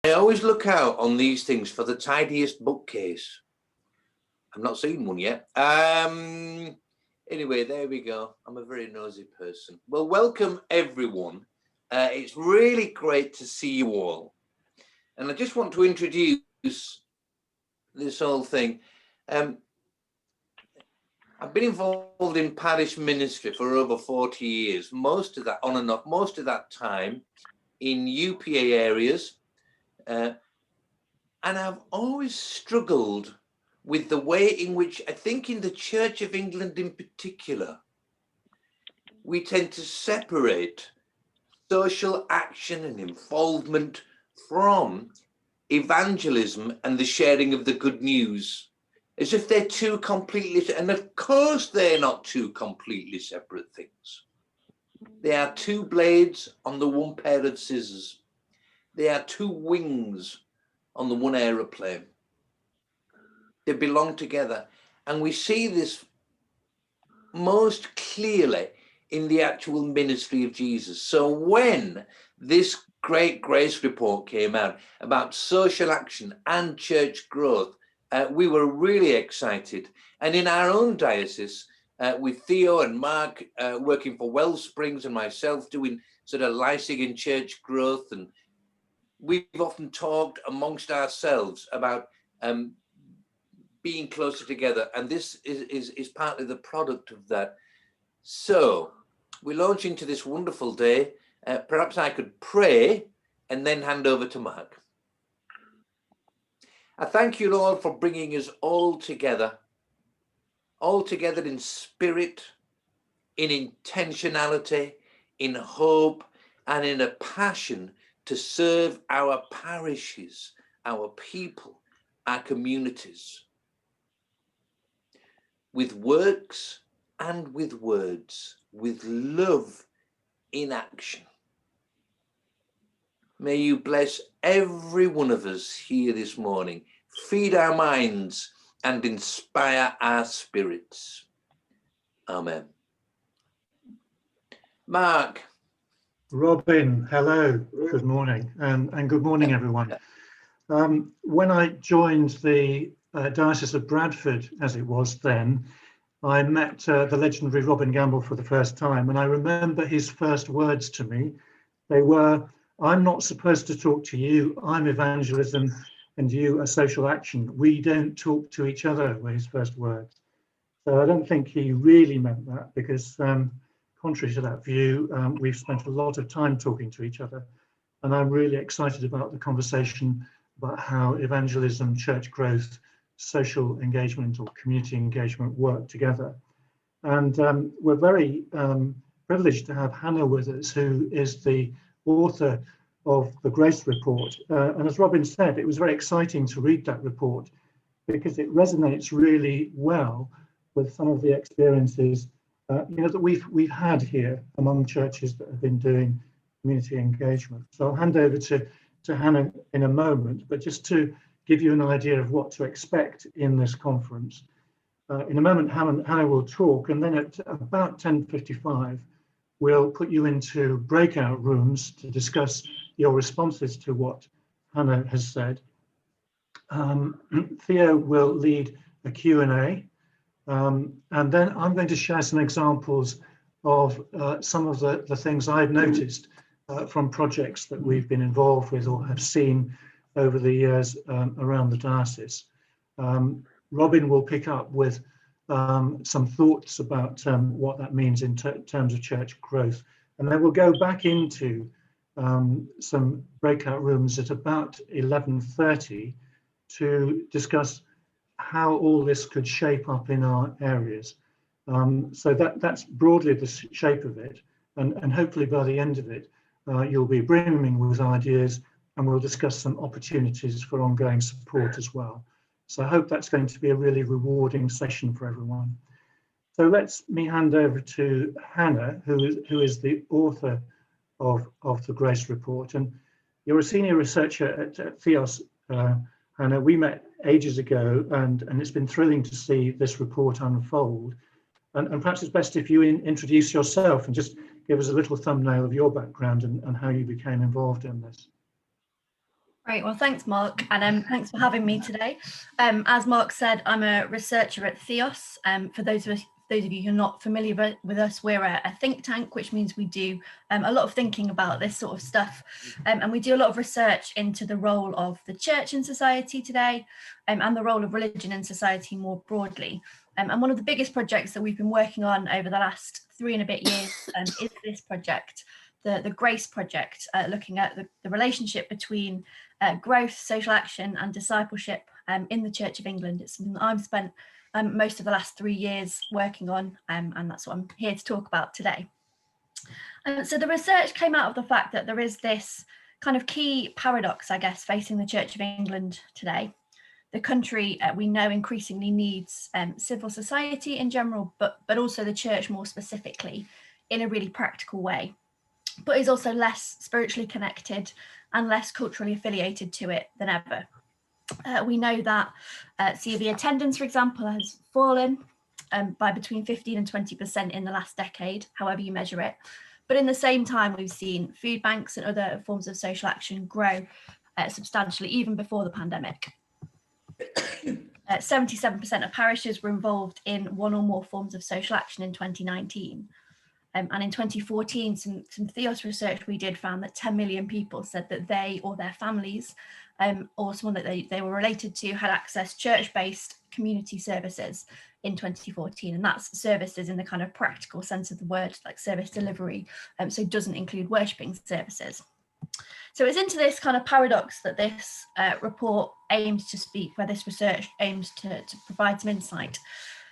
I always look out on these things for the tidiest bookcase. I've not seen one yet. Anyway, there we go. I'm a very nosy person. Well, welcome everyone. It's really great to see you all. And I just want to introduce this whole thing. I've been involved in parish ministry for over 40 years, most of that on and off, most of that time in UPA areas. And I've always struggled with the way in which, I think in the Church of England in particular, we tend to separate social action and involvement from evangelism and the sharing of the good news, as if they're two completely, and of course they're not two completely separate things. They are two blades on the one pair of scissors. They are two wings on the one aeroplane. They belong together. And we see this most clearly in the actual ministry of Jesus. So when this great grace report came out about social action and church growth, we were really excited. And in our own diocese, with Theo and Mark working for Wellsprings and myself doing sort of Leipzig in church growth, and we've often talked amongst ourselves about being closer together, and this is partly the product of that. So we launch into this wonderful day. Perhaps I could pray and then hand over to Mark. I thank you, Lord, for bringing us all together in spirit, in intentionality, in hope, and in a passion to serve our parishes, our people, our communities, with works and with words, with love in action. May you bless every one of us here this morning, feed our minds and inspire our spirits. Amen. Mark. Robin, hello, good morning, and good morning, everyone. When I joined the Diocese of Bradford, as it was then, I met the legendary Robin Gamble for the first time, and I remember his first words to me. They were, "I'm not supposed to talk to you, I'm evangelism, and you are social action. We don't talk to each other," were his first words. So I don't think he really meant that, because contrary to that view, we've spent a lot of time talking to each other. And I'm really excited about the conversation about how evangelism, church growth, social engagement or community engagement work together. And we're very privileged to have Hannah with us, who is the author of the Grace Report. And as Robin said, it was very exciting to read that report because it resonates really well with some of the experiences that we've had here among churches that have been doing community engagement. So I'll hand over to Hannah in a moment, but just to give you an idea of what to expect in this conference. In a moment, Hannah will talk, and then at about 10:55, we'll put you into breakout rooms to discuss your responses to what Hannah has said. Theo will lead a Q&A. And then I'm going to share some examples of some of the things I've noticed from projects that we've been involved with or have seen over the years around the diocese. Robin will pick up with some thoughts about what that means in terms of church growth. And then we'll go back into some breakout rooms at about 11:30 to discuss how all this could shape up in our areas. So that's broadly the shape of it. And hopefully by the end of it, you'll be brimming with ideas, and we'll discuss some opportunities for ongoing support as well. So I hope that's going to be a really rewarding session for everyone. So let me hand over to Hannah, who is the author of the Grace Report. And you're a senior researcher at THEOS, Hannah. We met ages ago, and it's been thrilling to see this report unfold. And perhaps it's best if you introduce yourself and just give us a little thumbnail of your background and how you became involved in this. Great, well, thanks, Mark, and thanks for having me today. As Mark said, I'm a researcher at THEOS. For those of you who are not familiar with us, we're a think tank, which means we do a lot of thinking about this sort of stuff. And we do a lot of research into the role of the church in society today, and the role of religion in society more broadly. And one of the biggest projects that we've been working on over the last 3 and a bit years is this project, the Grace Project, looking at the relationship between growth, social action and discipleship in the Church of England. It's something that I've spent most of the last 3 years working on, and that's what I'm here to talk about today. So the research came out of the fact that there is this kind of key paradox, I guess, facing the Church of England today. The country, we know, increasingly needs civil society in general, but also the church more specifically in a really practical way, but is also less spiritually connected and less culturally affiliated to it than ever. We know that CV attendance, for example, has fallen by between 15 and 20% in the last decade, however you measure it. But in the same time, we've seen food banks and other forms of social action grow substantially, even before the pandemic. 77% of parishes were involved in one or more forms of social action in 2019. And in 2014, some THEOS research we did found that 10 million people said that they or their families or someone that they were related to had accessed church-based community services in 2014. And that's services in the kind of practical sense of the word, like service delivery, so it doesn't include worshipping services. So it's into this kind of paradox that this report aims to speak, where this research aims to provide some insight.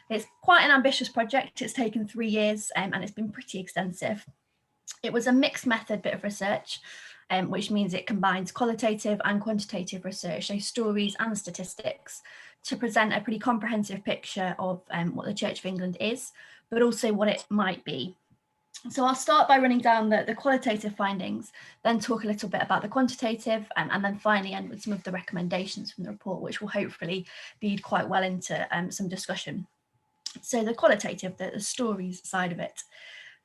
It's quite an ambitious project. It's taken 3 years and it's been pretty extensive. It was a mixed method bit of research, which means it combines qualitative and quantitative research, so stories and statistics, to present a pretty comprehensive picture of what the Church of England is, but also what it might be. So I'll start by running down the qualitative findings, then talk a little bit about the quantitative, and then finally end with some of the recommendations from the report, which will hopefully lead quite well into some discussion. So the qualitative, the stories side of it.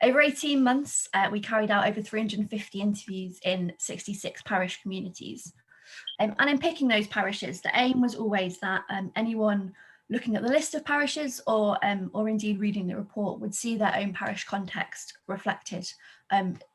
Over 18 months, we carried out over 350 interviews in 66 parish communities. And in picking those parishes, the aim was always that anyone looking at the list of parishes or indeed reading the report would see their own parish context reflected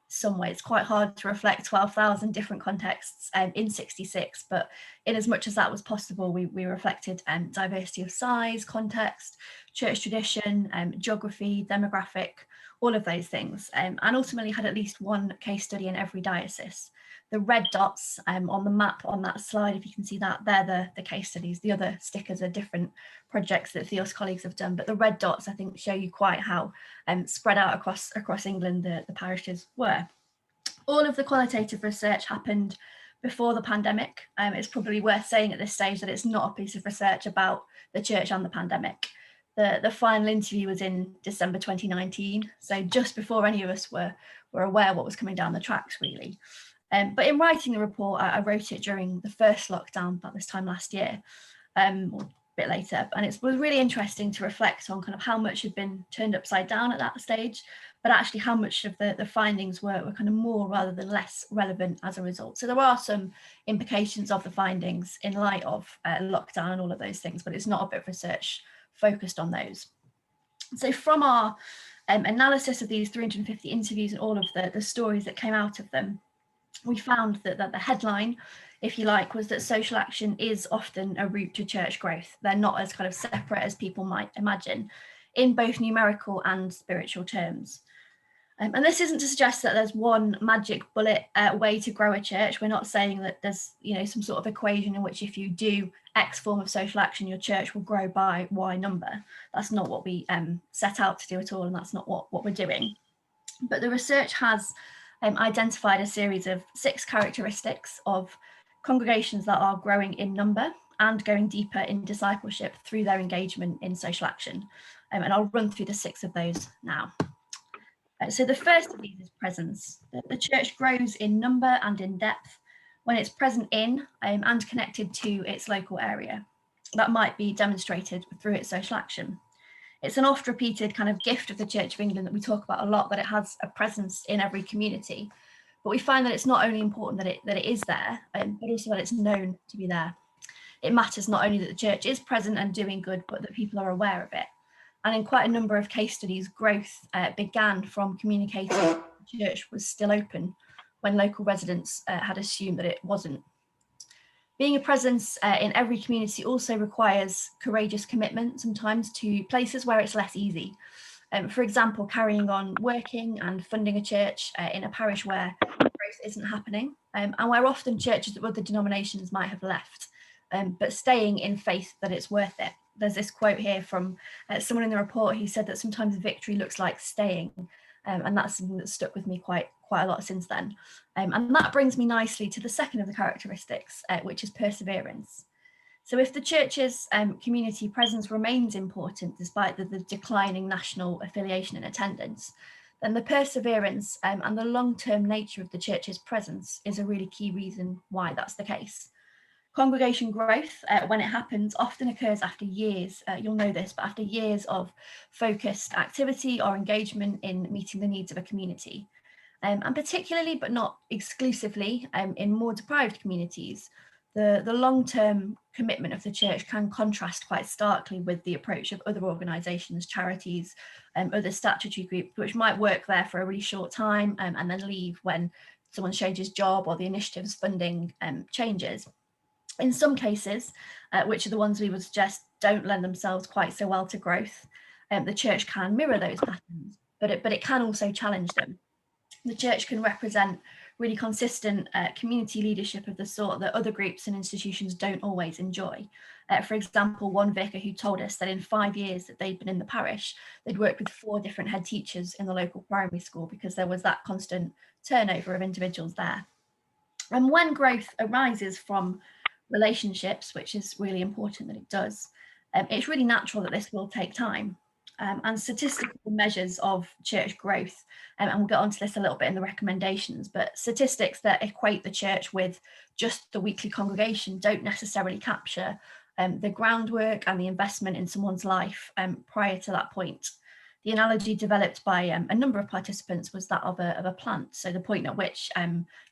some way. It's quite hard to reflect 12,000 different contexts in 66, but in as much as that was possible, we reflected diversity of size, context, church tradition, geography, demographic, all of those things, and ultimately had at least one case study in every diocese. The red dots on the map on that slide, if you can see that, they're the case studies. The other stickers are different projects that THEOS colleagues have done, but the red dots, I think, show you quite how spread out across England the parishes were. All of the qualitative research happened before the pandemic. It's probably worth saying at this stage that it's not a piece of research about the church and the pandemic. The final interview was in December 2019, so just before any of us were aware what was coming down the tracks, really. But in writing the report, I wrote it during the first lockdown about this time last year, or a bit later, and it was really interesting to reflect on kind of how much had been turned upside down at that stage, but actually how much of the findings were kind of more rather than less relevant as a result. So there are some implications of the findings in light of lockdown and all of those things, but it's not a bit of research focused on those. So from our analysis of these 350 interviews and all of the stories that came out of them, we found that the headline, if you like, was that social action is often a route to church growth. They're not as kind of separate as people might imagine, in both numerical and spiritual terms. And this isn't to suggest that there's one magic bullet way to grow a church. We're not saying that there's some sort of equation in which if you do X form of social action, your church will grow by Y number. That's not what we set out to do at all, and that's not what we're doing. But the research has identified a series of 6 characteristics of congregations that are growing in number and going deeper in discipleship through their engagement in social action. And I'll run through the 6 of those now. So the first of these is presence. The church grows in number and in depth when it's present in and connected to its local area. That might be demonstrated through its social action. It's an oft repeated kind of gift of the Church of England that we talk about a lot, that it has a presence in every community. But we find that it's not only important that it is there, but also that it's known to be there. It matters not only that the church is present and doing good, but that people are aware of it. And in quite a number of case studies, growth began from communicating that the church was still open when local residents had assumed that it wasn't. Being a presence in every community also requires courageous commitment sometimes to places where it's less easy. For example, carrying on working and funding a church in a parish where growth isn't happening, and where often churches of other denominations might have left, but staying in faith that it's worth it. There's this quote here from someone in the report who said that sometimes victory looks like staying, and that's something that's stuck with me quite a lot since then. And that brings me nicely to the second of the characteristics, which is perseverance. So if the church's community presence remains important despite the declining national affiliation and attendance, then the perseverance and the long-term nature of the church's presence is a really key reason why that's the case. Congregation growth, when it happens, often occurs after years, you'll know this, but after years of focused activity or engagement in meeting the needs of a community. And particularly, but not exclusively, in more deprived communities, the long-term commitment of the church can contrast quite starkly with the approach of other organisations, charities, other statutory groups, which might work there for a really short time and then leave when someone changes job or the initiative's funding changes. In some cases, which are the ones we would suggest don't lend themselves quite so well to growth, the church can mirror those patterns, but it can also challenge them. The church can represent really consistent community leadership of the sort that other groups and institutions don't always enjoy. For example, one vicar who told us that in 5 years that they'd been in the parish, they'd worked with 4 different head teachers in the local primary school because there was that constant turnover of individuals there. And when growth arises from relationships, which is really important that it does, it's really natural that this will take time. And statistical measures of church growth, and we'll get onto this a little bit in the recommendations, but statistics that equate the church with just the weekly congregation don't necessarily capture the groundwork and the investment in someone's life prior to that point. The analogy developed by a number of participants was that of a plant. So the point at which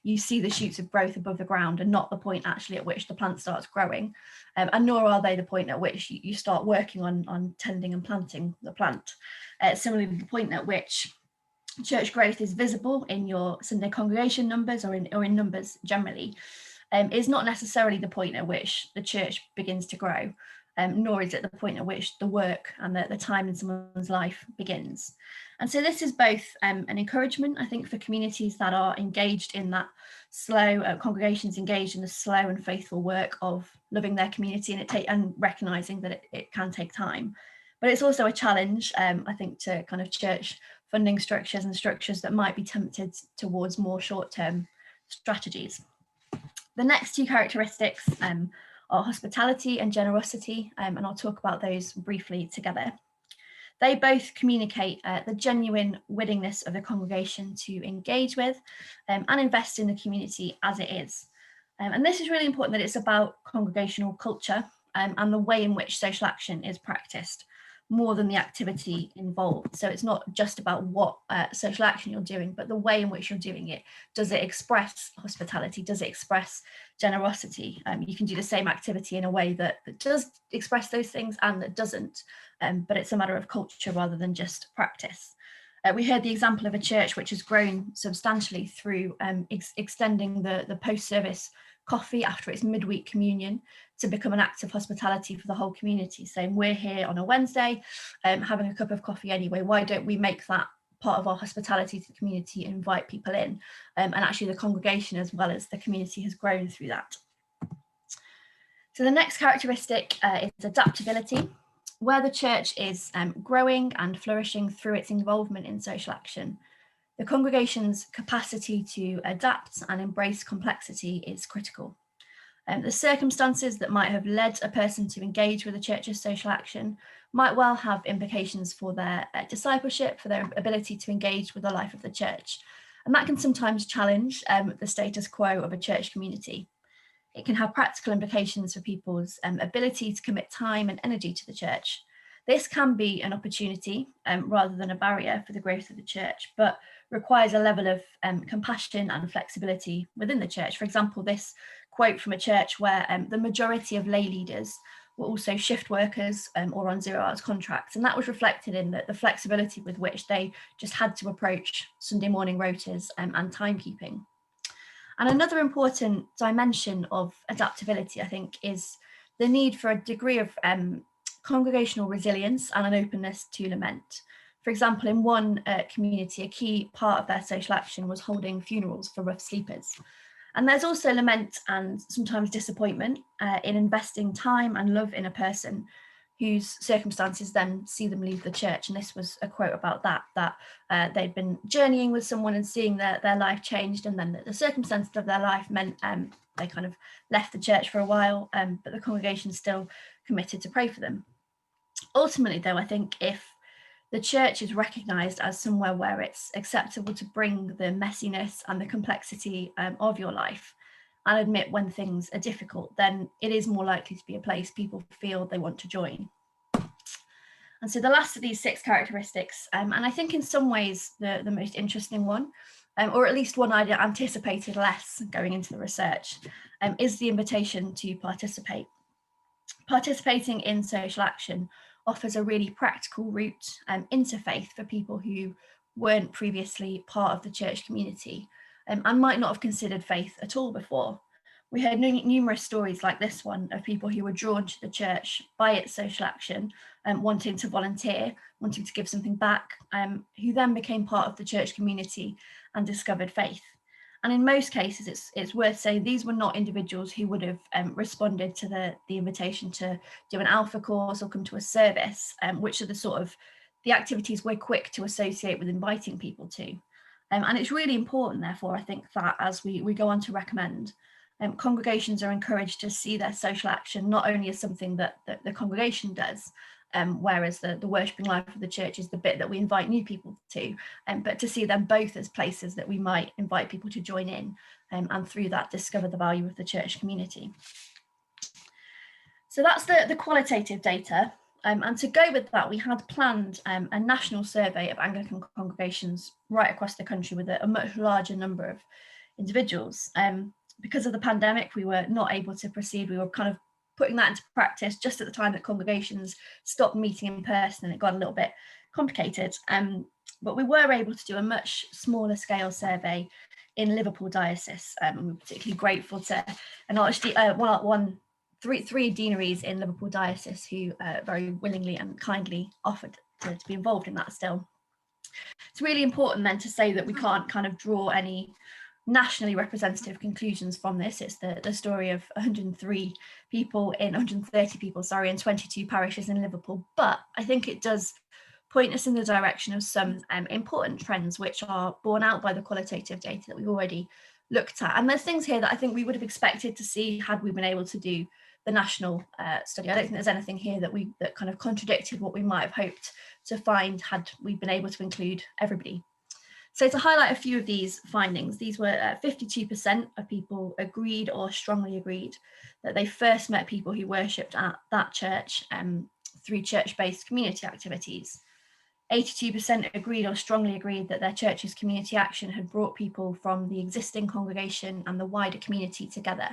you see the shoots of growth above the ground and not the point actually at which the plant starts growing. And nor are they the point at which you start working on tending and planting the plant. Similarly, the point at which church growth is visible in your Sunday congregation numbers or in numbers generally is not necessarily the point at which the church begins to grow. Nor is it the point at which the work and the time in someone's life begins. And so this is both an encouragement, I think, for communities that are engaged in that slow, congregations engaged in the slow and faithful work of loving their community and recognising that it can take time. But it's also a challenge, I think, to kind of church funding structures and structures that might be tempted towards more short-term strategies. The next 2 characteristics are hospitality and generosity, and I'll talk about those briefly together. They both communicate the genuine willingness of the congregation to engage with and invest in the community as it is. And this is really important, that it's about congregational culture and the way in which social action is practiced, more than the activity involved. So it's not just about what social action you're doing, but the way in which you're doing it. Does it express hospitality? Does it express generosity? You can do the same activity in a way that does express those things and that doesn't, but it's a matter of culture rather than just practice. We heard the example of a church which has grown substantially through extending the post-service coffee after its midweek communion to become an act of hospitality for the whole community, saying we're here on a Wednesday having a cup of coffee anyway, why don't we make that part of our hospitality to the community and invite people in, and actually the congregation as well as the community has grown through that. So the next characteristic is adaptability. Where the church is growing and flourishing through its involvement in social action, the congregation's capacity to adapt and embrace complexity is critical. The circumstances that might have led a person to engage with the church's social action might well have implications for their discipleship, for their ability to engage with the life of the church. And that can sometimes challenge the status quo of a church community. It can have practical implications for people's ability to commit time and energy to the church. This can be an opportunity rather than a barrier for the growth of the church, but requires a level of compassion and flexibility within the church. For example, this quote from a church where the majority of lay leaders were also shift workers or on 0 hours contracts. And that was reflected in the flexibility with which they just had to approach Sunday morning rotas and timekeeping. And another important dimension of adaptability, I think, is the need for a degree of congregational resilience and an openness to lament. For example, in one community, a key part of their social action was holding funerals for rough sleepers. And there's also lament and sometimes disappointment in investing time and love in a person whose circumstances then see them leave the church. And this was a quote about that they'd been journeying with someone and seeing their life changed, and then the circumstances of their life meant they kind of left the church for a while, but the congregation still committed to pray for them. Ultimately, though, I think if the church is recognised as somewhere where it's acceptable to bring the messiness and the complexity of your life and admit when things are difficult, then it is more likely to be a place people feel they want to join. And so the last of these 6 characteristics, and I think in some ways the most interesting one, or at least one I'd anticipated less going into the research, is the invitation to participate. Participating in social action offers a really practical route into faith for people who weren't previously part of the church community and might not have considered faith at all before. We heard numerous stories like this one of people who were drawn to the church by its social action, wanting to volunteer, wanting to give something back, who then became part of the church community and discovered faith. And in most cases, it's worth saying these were not individuals who would have responded to the invitation to do an alpha course or come to a service, which are the sort of the activities we're quick to associate with inviting people to. And it's really important, therefore, I think that as we go on to recommend, congregations are encouraged to see their social action not only as something that the congregation does, whereas the worshipping life of the church is the bit that we invite new people to, but to see them both as places that we might invite people to join in, and through that discover the value of the church community. So that's the qualitative data, and to go with that, we had planned a national survey of Anglican congregations right across the country with a much larger number of individuals. Because of the pandemic, we were not able to proceed. We were kind of putting that into practice just at the time that congregations stopped meeting in person, and it got a little bit complicated. But we were able to do a much smaller scale survey in Liverpool Diocese, and we're particularly grateful to acknowledge three deaneries in Liverpool Diocese who very willingly and kindly offered to be involved in that still. It's really important then to say that we can't kind of draw any nationally representative conclusions from this. It's the story of 130 people in 22 parishes in Liverpool, but I think it does point us in the direction of some important trends which are borne out by the qualitative data that we've already looked at. And there's things here that I think we would have expected to see had we been able to do the national study. I don't think there's anything here that kind of contradicted what we might have hoped to find had we been able to include everybody. So to highlight a few of these findings, these were 52% of people agreed or strongly agreed that they first met people who worshipped at that church through church-based community activities. 82% agreed or strongly agreed that their church's community action had brought people from the existing congregation and the wider community together.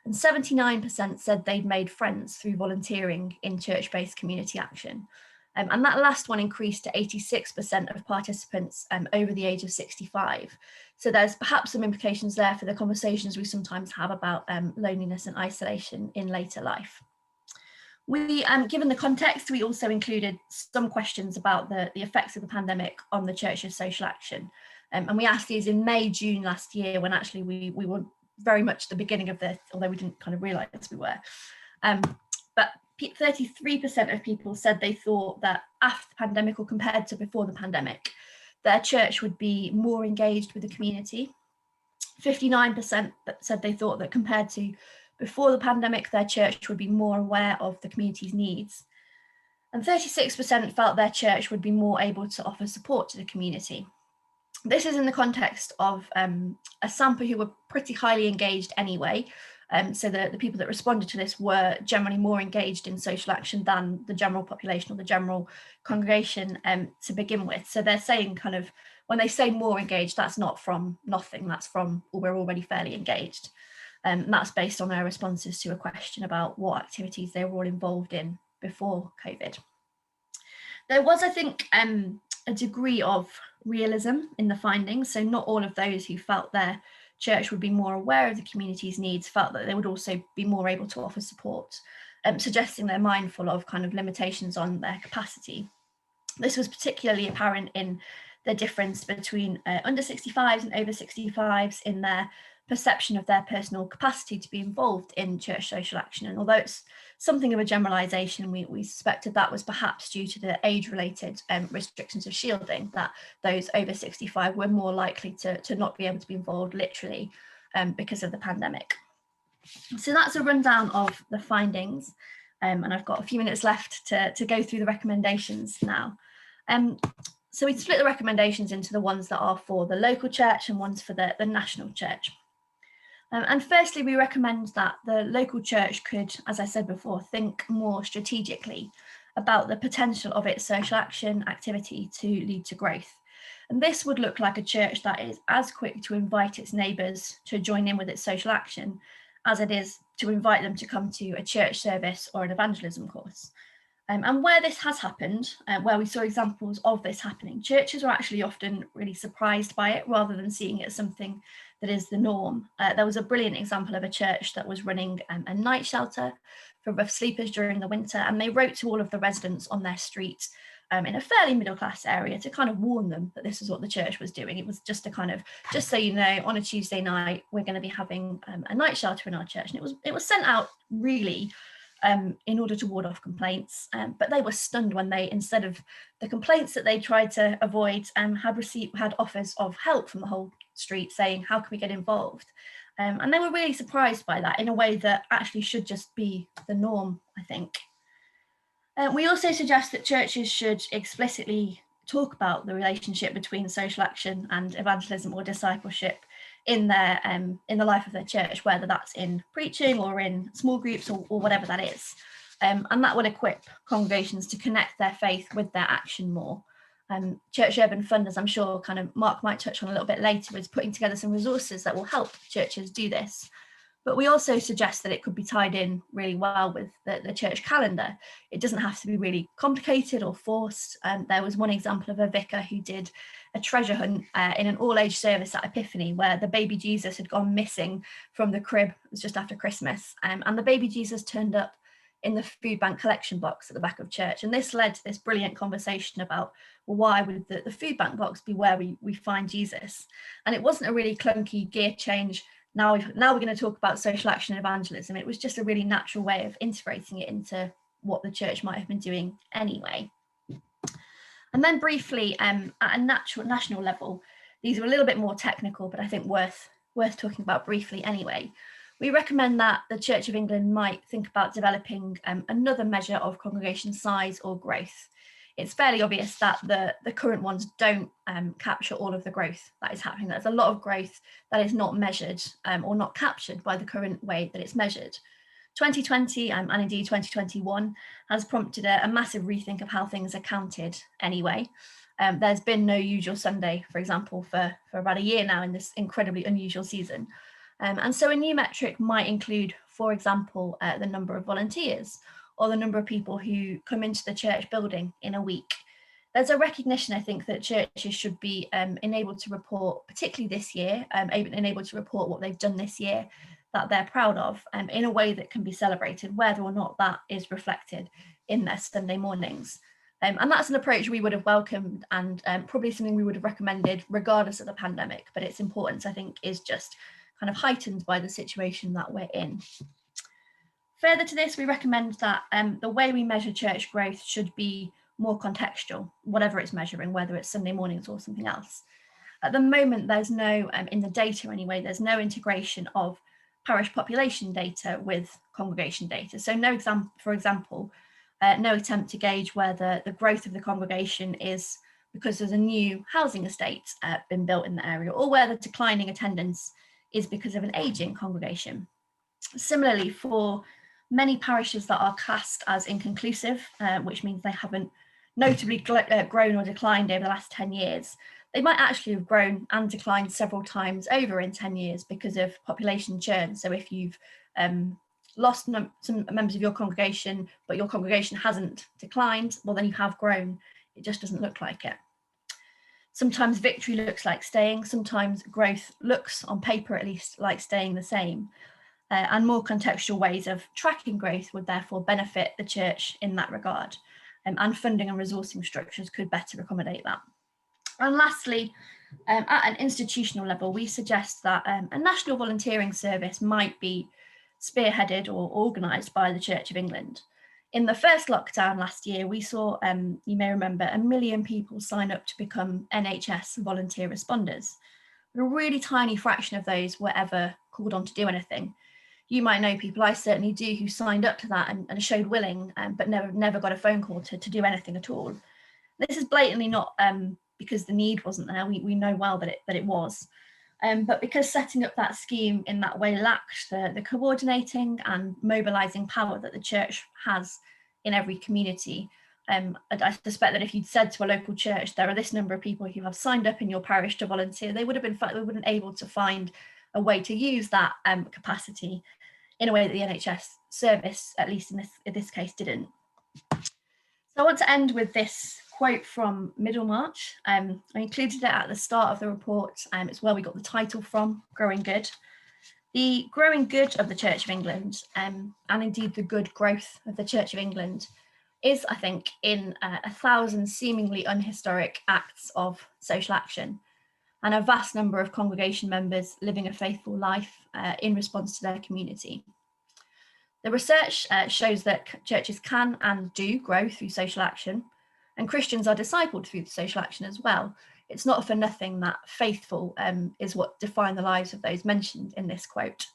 And 79% said they'd made friends through volunteering in church-based community action. And that last one increased to 86% of participants over the age of 65. So there's perhaps some implications there for the conversations we sometimes have about loneliness and isolation in later life. We, given the context, we also included some questions about the effects of the pandemic on the church's social action. And we asked these in May, June last year, when actually we were very much the beginning of this, although we didn't kind of realise we were. But 33% of people said they thought that after the pandemic or compared to before the pandemic, their church would be more engaged with the community. 59% said they thought that compared to before the pandemic, their church would be more aware of the community's needs. And 36% felt their church would be more able to offer support to the community. This is in the context of a sample who were pretty highly engaged anyway, So the people that responded to this were generally more engaged in social action than the general population or the general congregation to begin with. So they're saying kind of, when they say more engaged, that's not from nothing, that's from, well, we're already fairly engaged. And that's based on their responses to a question about what activities they were all involved in before COVID. There was, I think, a degree of realism in the findings. So not all of those who felt their church would be more aware of the community's needs felt that they would also be more able to offer support, suggesting they're mindful of kind of limitations on their capacity. This was particularly apparent in the difference between under 65s and over 65s in their perception of their personal capacity to be involved in church social action. And although it's something of a generalisation, we suspected that was perhaps due to the age-related restrictions of shielding, that those over 65 were more likely to not be able to be involved literally because of the pandemic. So that's a rundown of the findings, and I've got a few minutes left to go through the recommendations now. So we split the recommendations into the ones that are for the local church and ones for the national church. And firstly, we recommend that the local church could, as I said before, think more strategically about the potential of its social action activity to lead to growth. And this would look like a church that is as quick to invite its neighbours to join in with its social action as it is to invite them to come to a church service or an evangelism course. And where this has happened, where we saw examples of this happening, churches are actually often really surprised by it rather than seeing it as something that is the norm. There was a brilliant example of a church that was running a night shelter for rough sleepers during the winter, and they wrote to all of the residents on their street in a fairly middle class area to kind of warn them that this is what the church was doing. It was just a kind of, just so you know, on a Tuesday night, we're going to be having a night shelter in our church. And it was sent out really in order to ward off complaints, but they were stunned when they, instead of the complaints that they tried to avoid, had offers of help from the whole street saying, how can we get involved? And they were really surprised by that in a way that actually should just be the norm, I think. We also suggest that churches should explicitly talk about the relationship between social action and evangelism or discipleship in the life of their church, whether that's in preaching or in small groups or whatever that is. And that will equip congregations to connect their faith with their action more. Church Urban Fund, as I'm sure kind of Mark might touch on a little bit later, is putting together some resources that will help churches do this. But we also suggest that it could be tied in really well with the church calendar. It doesn't have to be really complicated or forced. There was one example of a vicar who did a treasure hunt in an all-age service at Epiphany, where the baby Jesus had gone missing from the crib. It was just after Christmas. And the baby Jesus turned up in the food bank collection box at the back of church. And this led to this brilliant conversation about, well, why would the food bank box be where we find Jesus? And it wasn't a really clunky gear change. Now we're going to talk about social action and evangelism. It was just a really natural way of integrating it into what the church might have been doing anyway. And then briefly, at a national level, these are a little bit more technical, but I think worth talking about briefly anyway. We recommend that the Church of England might think about developing another measure of congregation size or growth. It's fairly obvious that the current ones don't capture all of the growth that is happening. There's a lot of growth that is not measured or not captured by the current way that it's measured. 2020 and indeed 2021 has prompted a massive rethink of how things are counted anyway. There's been no usual Sunday, for example, for about a year now in this incredibly unusual season. And so a new metric might include, for example, the number of volunteers or the number of people who come into the church building in a week. There's a recognition, I think, that churches should be enabled to report, particularly this year, enabled to report what they've done this year that they're proud of in a way that can be celebrated, whether or not that is reflected in their Sunday mornings. And that's an approach we would have welcomed and probably something we would have recommended regardless of the pandemic, but its importance, I think, is just kind of heightened by the situation that we're in. Further to this, we recommend that the way we measure church growth should be more contextual, whatever it's measuring, whether it's Sunday mornings or something else. At the moment, there's no, in the data anyway, there's no integration of parish population data with congregation data. So no for example, no attempt to gauge whether the growth of the congregation is because there's a new housing estate been built in the area, or whether declining attendance is because of an aging congregation. Similarly, for many parishes that are classed as inconclusive, which means they haven't notably grown or declined over the last 10 years, they might actually have grown and declined several times over in 10 years because of population churn. So if you've lost some members of your congregation, but your congregation hasn't declined, well, then you have grown. It just doesn't look like it. Sometimes victory looks like staying, sometimes growth looks, on paper at least, like staying the same. And more contextual ways of tracking growth would therefore benefit the church in that regard. And funding and resourcing structures could better accommodate that. And lastly, at an institutional level, we suggest that a national volunteering service might be spearheaded or organised by the Church of England. In the first lockdown last year, we saw, you may remember, 1 million people sign up to become NHS volunteer responders. But a really tiny fraction of those were ever called on to do anything. You might know people, I certainly do, who signed up to that and showed willing, but never got a phone call to do anything at all. This is blatantly not because the need wasn't there. We know well that it was. But because setting up that scheme in that way lacked the coordinating and mobilising power that the church has in every community. I suspect that if you'd said to a local church, there are this number of people who have signed up in your parish to volunteer, they would have been able to find a way to use that capacity in a way that the NHS service, at least in this case, didn't. So I want to end with this quote from Middlemarch. I included it at the start of the report. It's where we got the title from, Growing Good. The growing good of the Church of England, and indeed the good growth of the Church of England, is, I think, in 1,000 seemingly unhistoric acts of social action, and a vast number of congregation members living a faithful life in response to their community. The research shows that churches can and do grow through social action, and Christians are discipled through social action as well. It's not for nothing that faithful is what define the lives of those mentioned in this quote.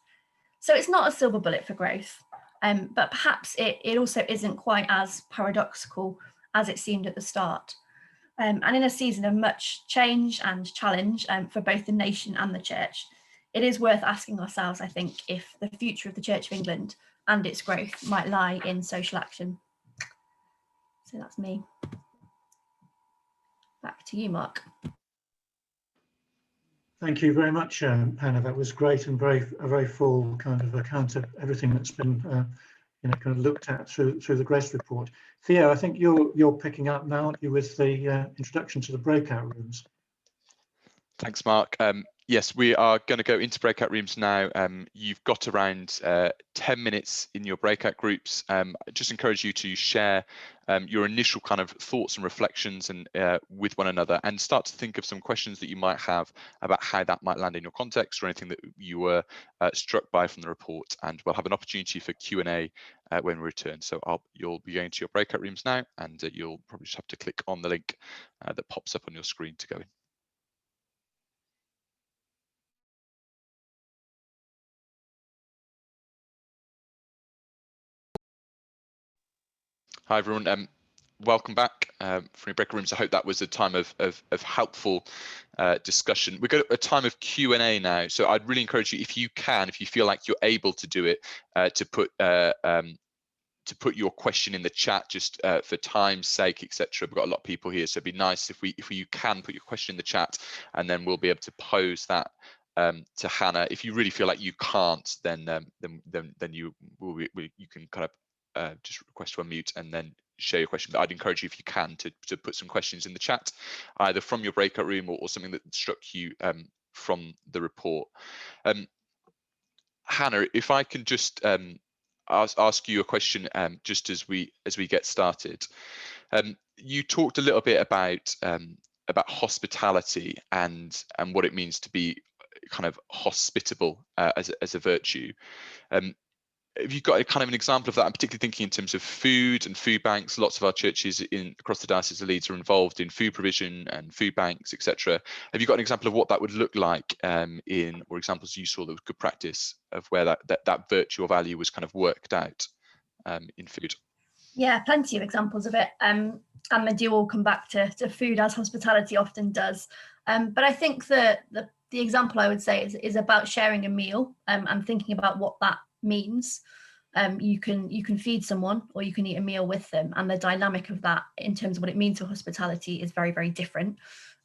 So it's not a silver bullet for growth, but perhaps it also isn't quite as paradoxical as it seemed at the start. And in a season of much change and challenge for both the nation and the church, it is worth asking ourselves, I think, if the future of the Church of England and its growth might lie in social action. So that's me. Back to you, Mark. Thank you very much, Hannah. That was great and a very full kind of account of everything that's been kind of looked at through the Grace Report. Theo, I think you're picking up now, aren't you, with the introduction to the breakout rooms? Thanks, Mark. Yes, we are going to go into breakout rooms now. You've got around 10 minutes in your breakout groups. I just encourage you to share your initial kind of thoughts and reflections and with one another, and start to think of some questions that you might have about how that might land in your context, or anything that you were struck by from the report. And we'll have an opportunity for Q&A when we return. So you'll be going to your breakout rooms now, and you'll probably just have to click on the link that pops up on your screen to go in. Hi everyone, welcome back from your breakout rooms. I hope that was a time of helpful discussion. We've got a time of Q&A now, so I'd really encourage you, if you feel like you're able to do it, to put your question in the chat, just for time's sake, etc. We've got a lot of people here, so it'd be nice if you can put your question in the chat, and then we'll be able to pose that to Hannah. If you really feel like you can't, then you can kind of just request to unmute and then share your question. But I'd encourage you, if you can, to put some questions in the chat, either from your breakout room or something that struck you from the report. Hannah, if I can just ask you a question just as we get started. You talked a little bit about hospitality and what it means to be kind of hospitable as a virtue. Have you got a kind of an example of that? I'm particularly thinking in terms of food and food banks. Lots of our churches across the Diocese of Leeds are involved in food provision and food banks, etc. Have you got an example of what that would look like or examples you saw that was good practice of where that virtue or value was kind of worked out in food? Yeah, plenty of examples of it. And they do all come back to food, as hospitality often does. But I think the example I would say is about sharing a meal and thinking about what that means. You can feed someone, or you can eat a meal with them, and the dynamic of that in terms of what it means for hospitality is very, very different.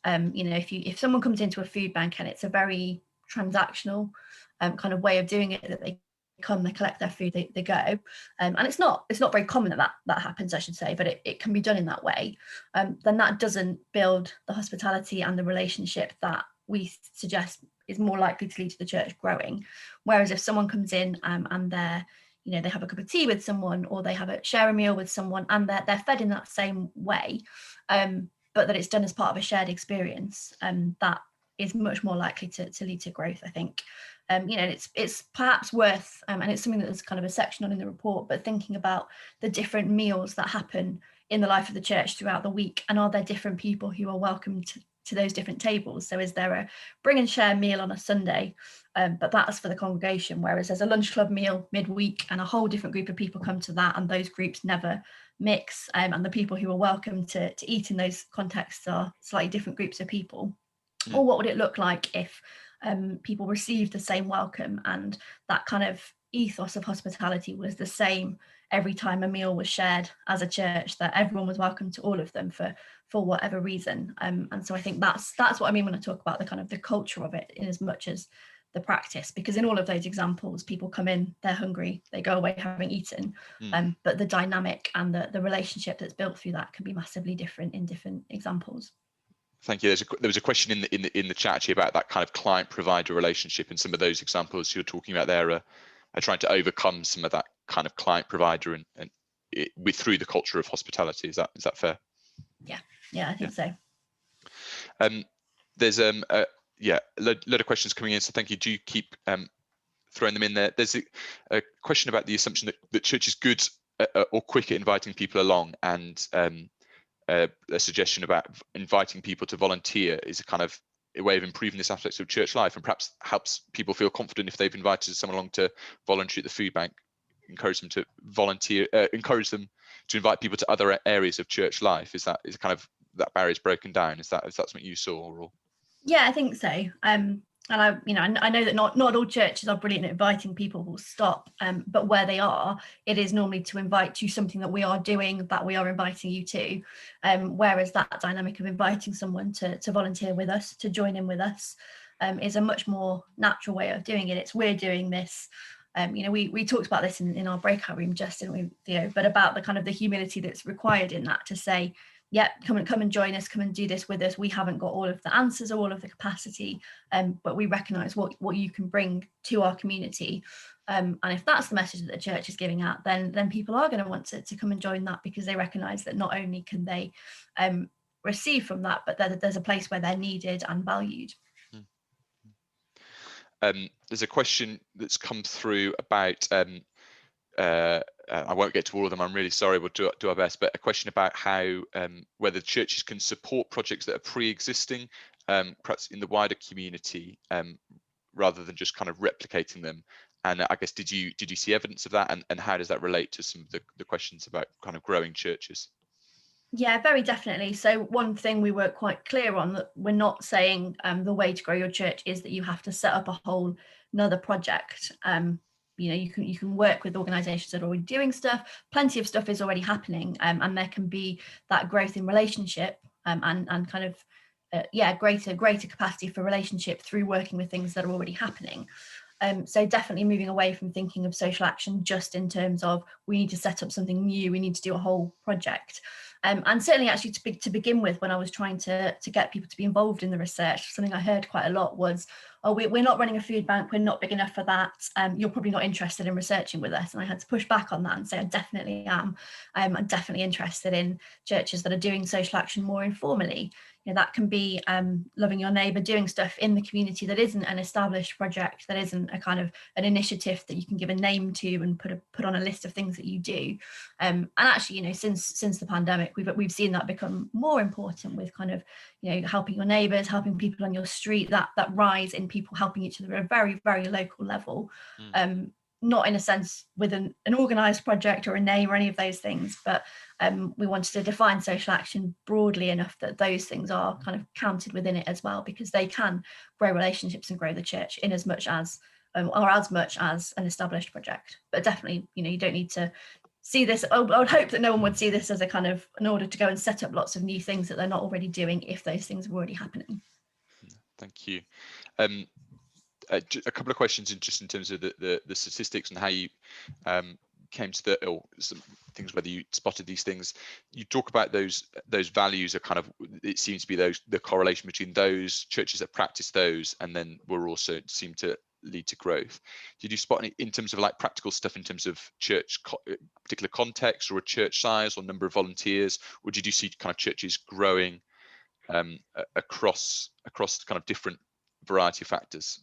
If someone comes into a food bank and it's a very transactional kind of way of doing it, that they come, they collect their food, they go, and it's not very common that happens, I should say, but it can be done in that way, then that doesn't build the hospitality and the relationship that we suggest is more likely to lead to the church growing. Whereas if someone comes in and they have a cup of tea with someone, or they share a meal with someone, and they're fed in that same way, but that it's done as part of a shared experience, that is much more likely to lead to growth, I think. It's perhaps worth, and it's something that there's kind of a section on in the report, but thinking about the different meals that happen in the life of the church throughout the week, and are there different people who are welcome to those different tables? So is there a bring and share meal on a Sunday, but that's for the congregation, whereas there's a lunch club meal midweek and a whole different group of people come to that, and those groups never mix, and the people who are welcome to eat in those contexts are slightly different groups of people. Or what would it look like if people received the same welcome, and that kind of ethos of hospitality was the same every time a meal was shared as a church, that everyone was welcome to all of them for whatever reason. And so I think that's what I mean when I talk about the kind of the culture of it, in as much as the practice, because in all of those examples, people come in, they're hungry, they go away having eaten, but the dynamic and the relationship that's built through that can be massively different in different examples. Thank you. There was a question in the chat actually about that kind of client-provider relationship, and some of those examples you're talking about there are trying to overcome some of that kind of client-provider and through the culture of hospitality. Is that fair? Yeah, I think so. There's a load of questions coming in, so thank you. Do keep throwing them in there. There's a question about the assumption that church is good or quick at inviting people along, and a suggestion about inviting people to volunteer is a kind of a way of improving this aspect of church life, and perhaps helps people feel confident if they've invited someone along to volunteer at the food bank, encourage them to volunteer, encourage them to invite people to other areas of church life. Is kind of that barrier's broken down? Is that something you saw? Or? Yeah, I think so. And I know that not all churches are brilliant at inviting people who will stop, but where they are, it is normally to invite to something that we are doing, that we are inviting you to. Whereas that dynamic of inviting someone to volunteer with us, to join in with us, is a much more natural way of doing it. It's we're doing this. We talked about this in our breakout room, just, didn't we, Theo? But about the kind of the humility that's required in that, to say, yeah, come and join us, come and do this with us. We haven't got all of the answers or all of the capacity, but we recognise what you can bring to our community. And if that's the message that the church is giving out, then people are going to want to come and join that, because they recognise that not only can they receive from that, but there's a place where they're needed and valued. There's a question that's come through about I won't get to all of them, I'm really sorry, we'll do our best, but a question about how whether churches can support projects that are pre-existing, perhaps in the wider community, rather than just kind of replicating them. And I guess, did you see evidence of that, and how does that relate to some of the questions about kind of growing churches? Yeah, very definitely. So one thing we were quite clear on, that we're not saying the way to grow your church is that you have to set up a whole another project. You can work with organisations that are already doing stuff. Plenty of stuff is already happening, and there can be that growth in relationship, and kind of greater capacity for relationship through working with things that are already happening. So definitely moving away from thinking of social action just in terms of we need to set up something new, we need to do a whole project. And certainly actually to begin with, when I was trying to get people to be involved in the research, something I heard quite a lot was, oh, we're not running a food bank, we're not big enough for that, you're probably not interested in researching with us. And I had to push back on that and say, I definitely am. I'm definitely interested in churches that are doing social action more informally. That can be loving your neighbour, doing stuff in the community that isn't an established project, that isn't a kind of an initiative that you can give a name to and put on a list of things that you do. And actually, since the pandemic, we've seen that become more important, with kind of helping your neighbours, helping people on your street, that rise in people helping each other at a very, very local level. Not in a sense with an organised project or a name or any of those things, but we wanted to define social action broadly enough that those things are kind of counted within it as well, because they can grow relationships and grow the church, in as much as or as much as an established project. But definitely, you don't need to see this. I would hope that no one would see this as a kind of an order to go and set up lots of new things that they're not already doing if those things are already happening. Thank you. A couple of questions just in terms of the statistics and how you came to the, or some things, whether you spotted these things. You talk about those values are kind of, it seems to be the correlation between those churches that practice those and then will also seem to lead to growth. Did you spot any in terms of like practical stuff in terms of church particular context or a church size or number of volunteers, or did you see kind of churches growing across kind of different variety of factors?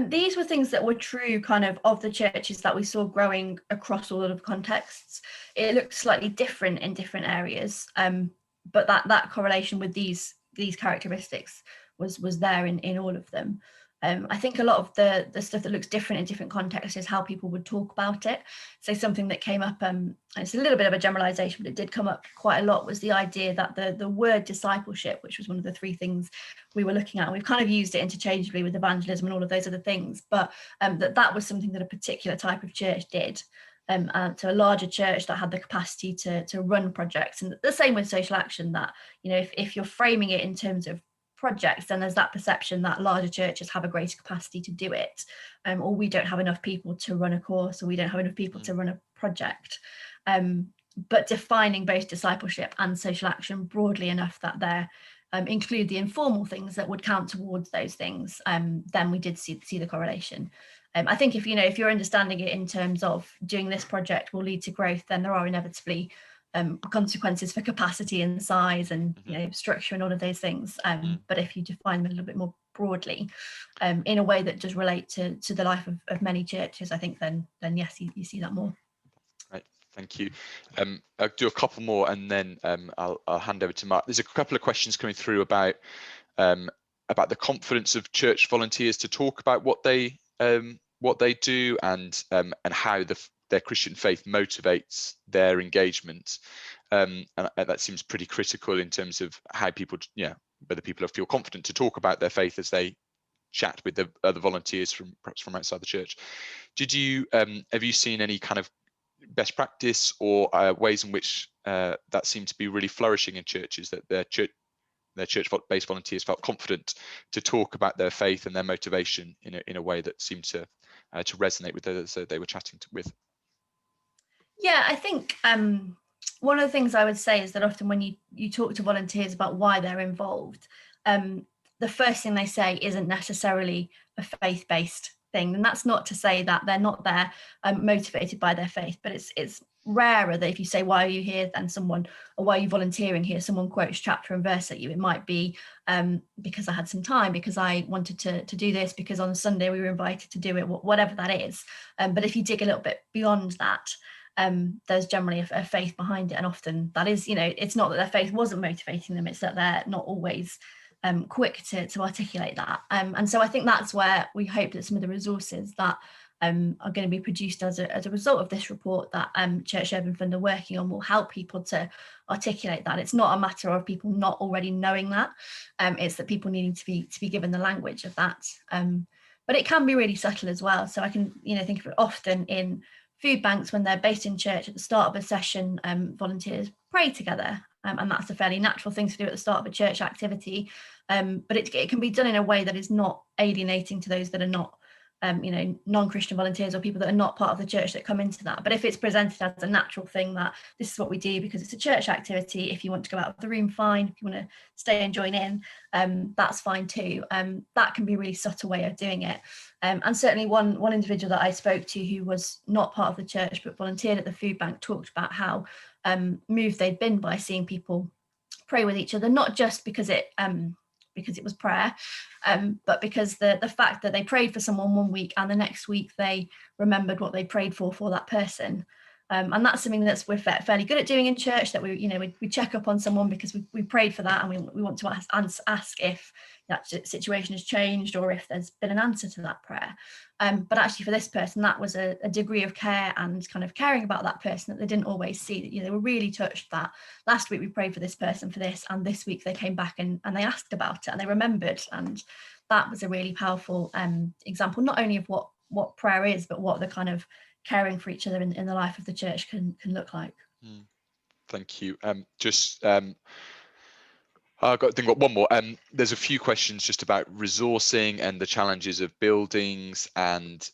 These were things that were true kind of the churches that we saw growing across all of contexts. It looked slightly different in different areas, but that correlation with these characteristics was there in all of them. I think a lot of the stuff that looks different in different contexts is how people would talk about it. So something that came up, and it's a little bit of a generalization, but it did come up quite a lot, was the idea that the word discipleship, which was one of the 3 things we were looking at, and we've kind of used it interchangeably with evangelism and all of those other things, but that was something that a particular type of church did. To a larger church that had the capacity to run projects. And the same with social action, that if you're framing it in terms of projects, then there's that perception that larger churches have a greater capacity to do it, or we don't have enough people to run a course, or we don't have enough people to run a project. But defining both discipleship and social action broadly enough that they include the informal things that would count towards those things, then we did see the correlation. I think if you're understanding it in terms of doing this project will lead to growth, then there are inevitably consequences for capacity and size and structure and all of those things. But if you define them a little bit more broadly, in a way that does relate to the life of many churches, I think then yes, you see that more. Right, thank you. I'll do a couple more and then I'll hand over to Mark. There's a couple of questions coming through about the confidence of church volunteers to talk about what they do and how their Christian faith motivates their engagement, and that seems pretty critical in terms of how people, whether people feel confident to talk about their faith as they chat with the other volunteers perhaps from outside the church. Have you seen any kind of best practice or ways in which that seemed to be really flourishing in churches, that their church-based volunteers felt confident to talk about their faith and their motivation in a way that seemed to resonate with those that they were chatting with? Yeah, I think one of the things I would say is that often when you talk to volunteers about why they're involved, the first thing they say isn't necessarily a faith-based thing. And that's not to say that they're not there motivated by their faith, but it's rarer that if you say, why are you here, then someone, or why are you volunteering here, someone quotes chapter and verse at you. It might be because I had some time, because I wanted to do this, because on Sunday we were invited to do it, whatever that is. But if you dig a little bit beyond that, there's generally a faith behind it, and often that is, it's not that their faith wasn't motivating them, it's that they're not always quick to articulate that, and so I think that's where we hope that some of the resources that are going to be produced as a result of this report that Church Urban Fund are working on will help people to articulate that. It's not a matter of people not already knowing that, it's that people needing to be given the language of that, but it can be really subtle as well. So I can think of it often in food banks when they're based in church. At the start of a session, volunteers pray together, and that's a fairly natural thing to do at the start of a church activity, but it can be done in a way that is not alienating to those that are not non-Christian volunteers or people that are not part of the church that come into that. But if it's presented as a natural thing, that this is what we do because it's a church activity, if you want to go out of the room, fine. If you want to stay and join in, that's fine too. That can be a really subtle way of doing it. And certainly one individual that I spoke to who was not part of the church but volunteered at the food bank talked about how moved they'd been by seeing people pray with each other, not just because it was prayer, but because the fact that they prayed for someone one week and the next week they remembered what they prayed for that person. And that's something that's we're fairly good at doing in church, that we check up on someone because we prayed for that, and we want to ask if that situation has changed or if there's been an answer to that prayer. But actually for this person, that was a degree of care and kind of caring about that person that they didn't always see. That they were really touched that last week we prayed for this person for this, and this week they came back and they asked about it and they remembered, and that was a really powerful example, not only of what what prayer is, but what the kind of caring for each other in the life of the church can look like. Thank you. I've got one more. There's a few questions just about resourcing and the challenges of buildings and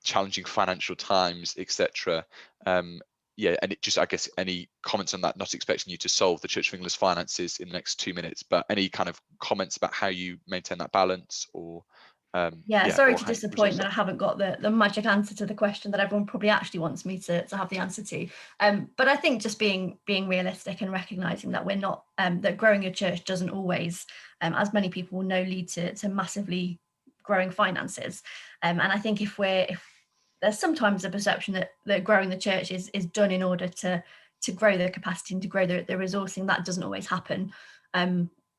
challenging financial times, etc. And it just, I guess, any comments on that? Not expecting you to solve the Church of England's finances in the next 2 minutes, but any kind of comments about how you maintain that balance, or sorry to disappoint that I haven't got the magic answer to the question that everyone probably actually wants me to have the answer to. But I think just being realistic and recognizing that we're not that growing your church doesn't always, as many people will know, lead to massively growing finances. And I think if there's sometimes a perception that growing the church is done in order to grow the capacity and to grow the resourcing. That doesn't always happen.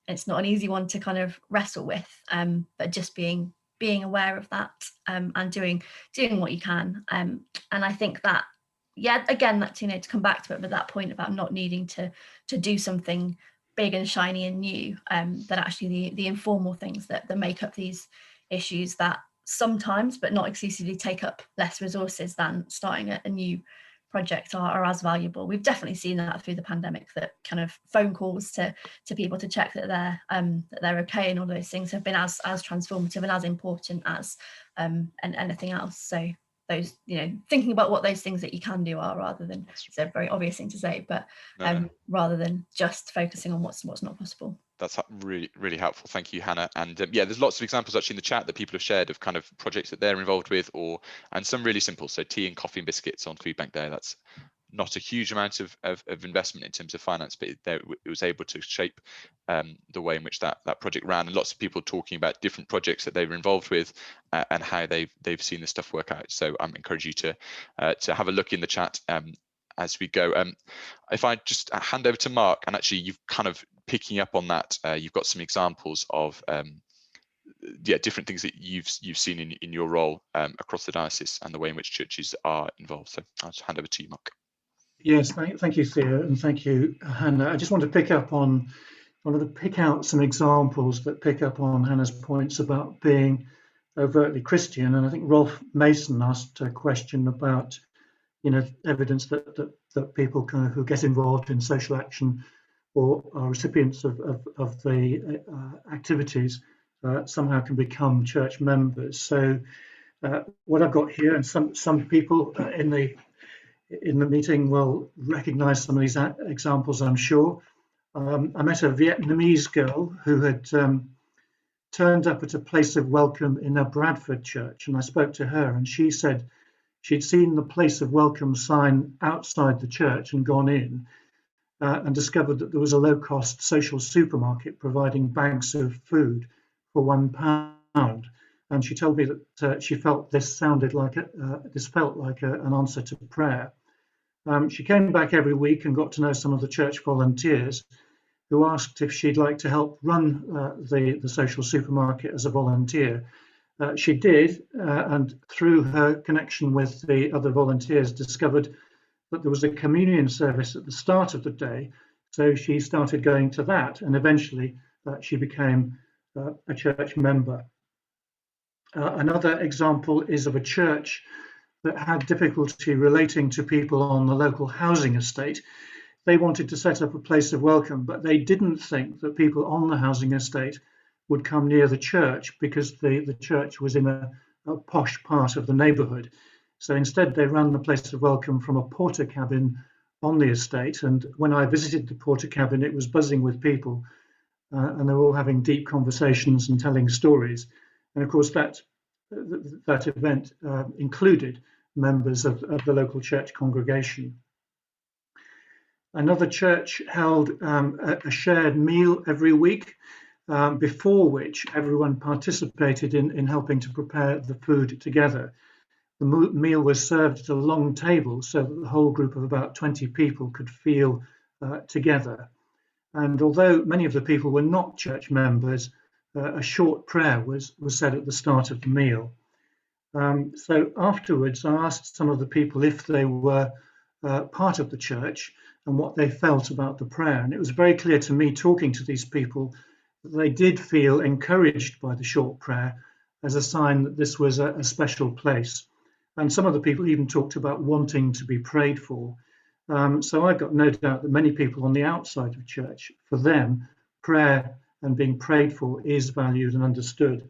It's not an easy one to kind of wrestle with, but just being aware of that, and doing what you can. And I think that, again, that, to come back to it, but that point about not needing to do something big and shiny and new, that actually the informal things that make up these issues that sometimes, but not exclusively, take up less resources than starting a new project are as valuable. We've definitely seen that through the pandemic, that kind of phone calls to people to check that they're okay and all those things have been as transformative and as important as and anything else. So those, thinking about what those things that you can do are, rather than, it's a very obvious thing to say, but rather than just focusing on what's not possible. That's really, really helpful. Thank you, Hannah. And there's lots of examples actually in the chat that people have shared of kind of projects that they're involved with, and some really simple. So tea and coffee and biscuits on Food Bank Day. That's not a huge amount of investment in terms of finance, but it was able to shape the way in which that project ran. And lots of people talking about different projects that they were involved with and how they've seen this stuff work out. So I encourage you to have a look in the chat as we go. If I just hand over to Mark, and actually you've kind of picking up on that, you've got some examples of different things that you've seen in your role across the diocese and the way in which churches are involved. So I'll just hand over to you, Mark. Yes, thank you, Theo, and thank you, Hannah. I just want to pick out some examples that pick up on Hannah's points about being overtly Christian. And I think Rolf Mason asked a question about, evidence that people kind of who get involved in social action or are recipients of the activities somehow can become church members. So what I've got here, and some people in the meeting will recognize some of these examples, I'm sure. I met a Vietnamese girl who had turned up at a place of welcome in a Bradford church, and I spoke to her, and she said she'd seen the place of welcome sign outside the church and gone in and discovered that there was a low-cost social supermarket providing bags of food for £1. And she told me that she felt this felt like an answer to prayer. She came back every week and got to know some of the church volunteers, who asked if she'd like to help run the social supermarket as a volunteer. She did, and through her connection with the other volunteers, discovered that there was a communion service at the start of the day. So she started going to that, and eventually she became a church member. Another example is of a church that had difficulty relating to people on the local housing estate. They wanted to set up a place of welcome, but they didn't think that people on the housing estate would come near the church because the church was in a posh part of the neighbourhood. So instead, they ran the place of welcome from a porter cabin on the estate. And when I visited the porter cabin, it was buzzing with people, and they were all having deep conversations and telling stories. And of course, that event included members of the local church congregation. Another church held a shared meal every week, before which everyone participated in helping to prepare the food together. The meal was served at a long table so that the whole group of about 20 people could feel together. And although many of the people were not church members, a short prayer was said at the start of the meal. So afterwards, I asked some of the people if they were part of the church and what they felt about the prayer. And it was very clear to me, talking to these people, that they did feel encouraged by the short prayer, as a sign that this was a special place. And some of the people even talked about wanting to be prayed for. So I've got no doubt that many people on the outside of church, for them, prayer and being prayed for is valued and understood.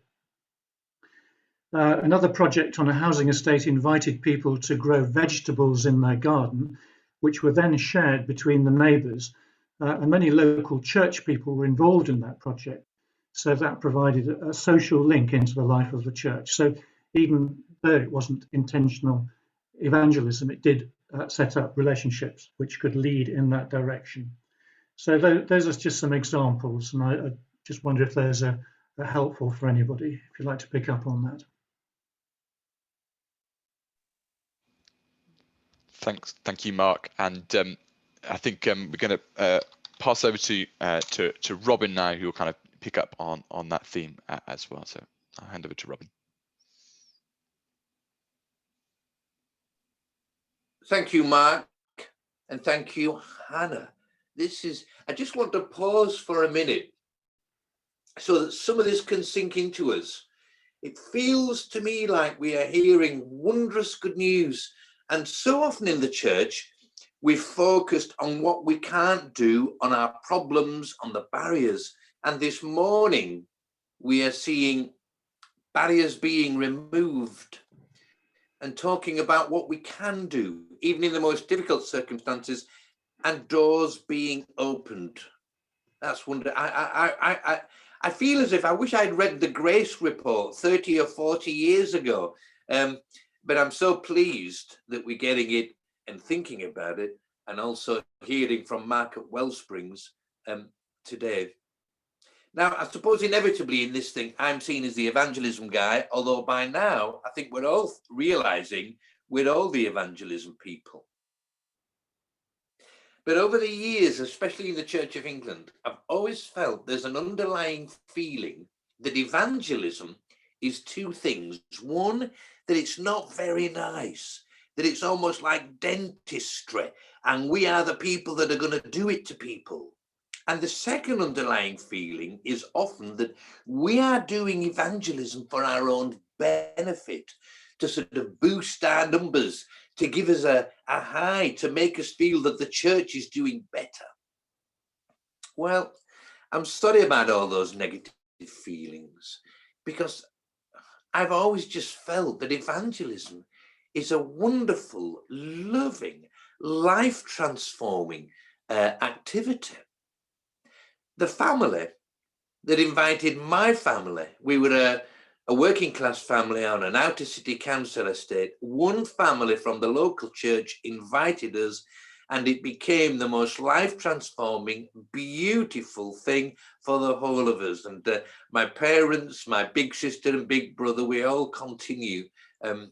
Another project on a housing estate invited people to grow vegetables in their garden, which were then shared between the neighbours. And many local church people were involved in that project. So that provided a social link into the life of the church. So even though it wasn't intentional evangelism, it did set up relationships which could lead in that direction. So those are just some examples, and I just wonder if there's a helpful for anybody, if you'd like to pick up on that. Thank you, Mark. And I think we're going to pass over to Robin now, who will kind of pick up on that theme as well. So I'll hand over to Robin. Thank you, Mark, and thank you, Hannah. I just want to pause for a minute so that some of this can sink into us. It feels to me like we are hearing wondrous good news, and so often in the church, we've focused on what we can't do, on our problems, on the barriers. And this morning, we are seeing barriers being removed and talking about what we can do, even in the most difficult circumstances, and doors being opened. That's wonderful. I feel as if I wish I'd read the Grace Report 30 or 40 years ago, but I'm so pleased that we're getting it and thinking about it, and also hearing from Mark at Wellsprings today. Now, I suppose inevitably in this thing, I'm seen as the evangelism guy, although by now, I think we're all realizing we're all the evangelism people. But over the years, especially in the Church of England, I've always felt there's an underlying feeling that evangelism is two things. One, that it's not very nice, that it's almost like dentistry, and we are the people that are going to do it to people. And the second underlying feeling is often that we are doing evangelism for our own benefit, to sort of boost our numbers, to give us a high, to make us feel that the church is doing better. Well, I'm sorry about all those negative feelings, because I've always just felt that evangelism is a wonderful, loving, life-transforming activity. The family that invited my family, we were a working class family on an outer city council estate. One family from the local church invited us, and it became the most life-transforming, beautiful thing for the whole of us. And my parents, my big sister and big brother, we all continue in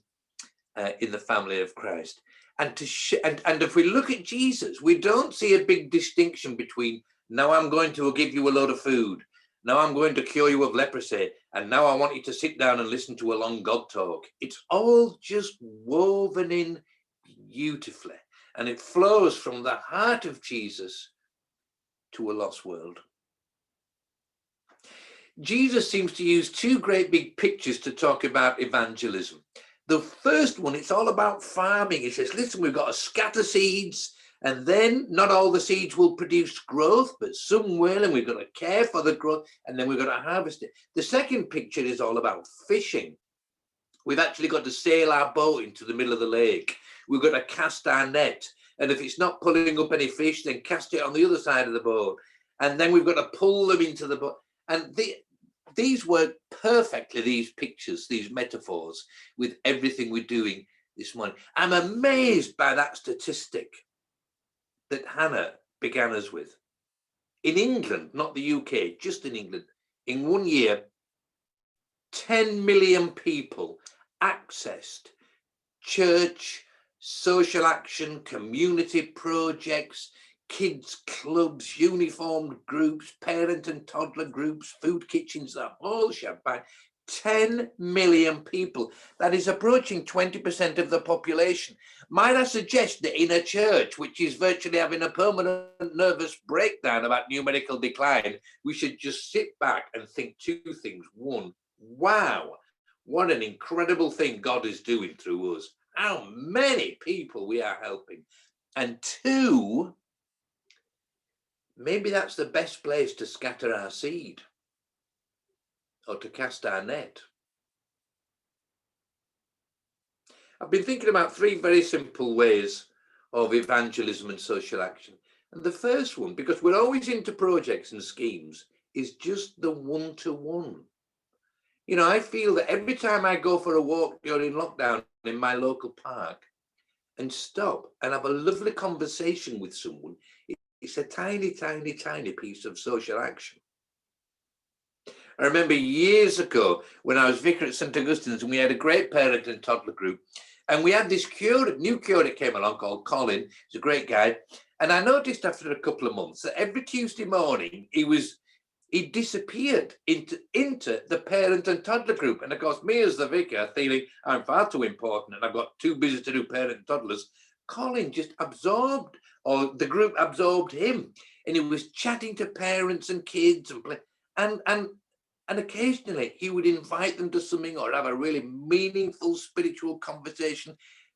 the family of Christ. And if we look at Jesus, we don't see a big distinction between, now I'm going to give you a load of food, now I'm going to cure you of leprosy, and now I want you to sit down and listen to a long God talk. It's all just woven in beautifully, and it flows from the heart of Jesus to a lost world. Jesus seems to use two great big pictures to talk about evangelism. The first one, it's all about farming. He says, listen, we've got to scatter seeds, and then not all the seeds will produce growth, but some will, and we've got to care for the growth, and then we've got to harvest it. The second picture is all about fishing. We've actually got to sail our boat into the middle of the lake. We've got to cast our net, and if it's not pulling up any fish, then cast it on the other side of the boat. And then we've got to pull them into the boat. And these work perfectly, these pictures, these metaphors, with everything we're doing this morning. I'm amazed by that statistic that Hannah began us with. In England, not the UK, just in England, in 1 year, 10 million people accessed church, social action, community projects, kids clubs, uniformed groups, parent and toddler groups, food kitchens, the whole shebang. 10 million people. That is approaching 20% of the population. Might I suggest that in a church which is virtually having a permanent nervous breakdown about numerical decline, we should just sit back and think two things. One, wow, What an incredible thing God is doing through us. How many people we are helping. And two, maybe that's the best place to scatter our seed or to cast our net. I've been thinking about three very simple ways of evangelism and social action. And the first one, because we're always into projects and schemes, is just the one-to-one. You know, I feel that every time I go for a walk during lockdown in my local park and stop and have a lovely conversation with someone, it's a tiny, tiny, tiny piece of social action. I remember years ago when I was vicar at St. Augustine's, and we had a great parent and toddler group. And we had this new curate came along called Colin. He's a great guy. And I noticed after a couple of months that every Tuesday morning he disappeared into the parent and toddler group. And of course, me as the vicar, feeling I'm far too important and I've got too busy to do parent and toddlers, Colin just absorbed, or the group absorbed him. And he was chatting to parents and kids and play. And occasionally he would invite them to something or have a really meaningful spiritual conversation.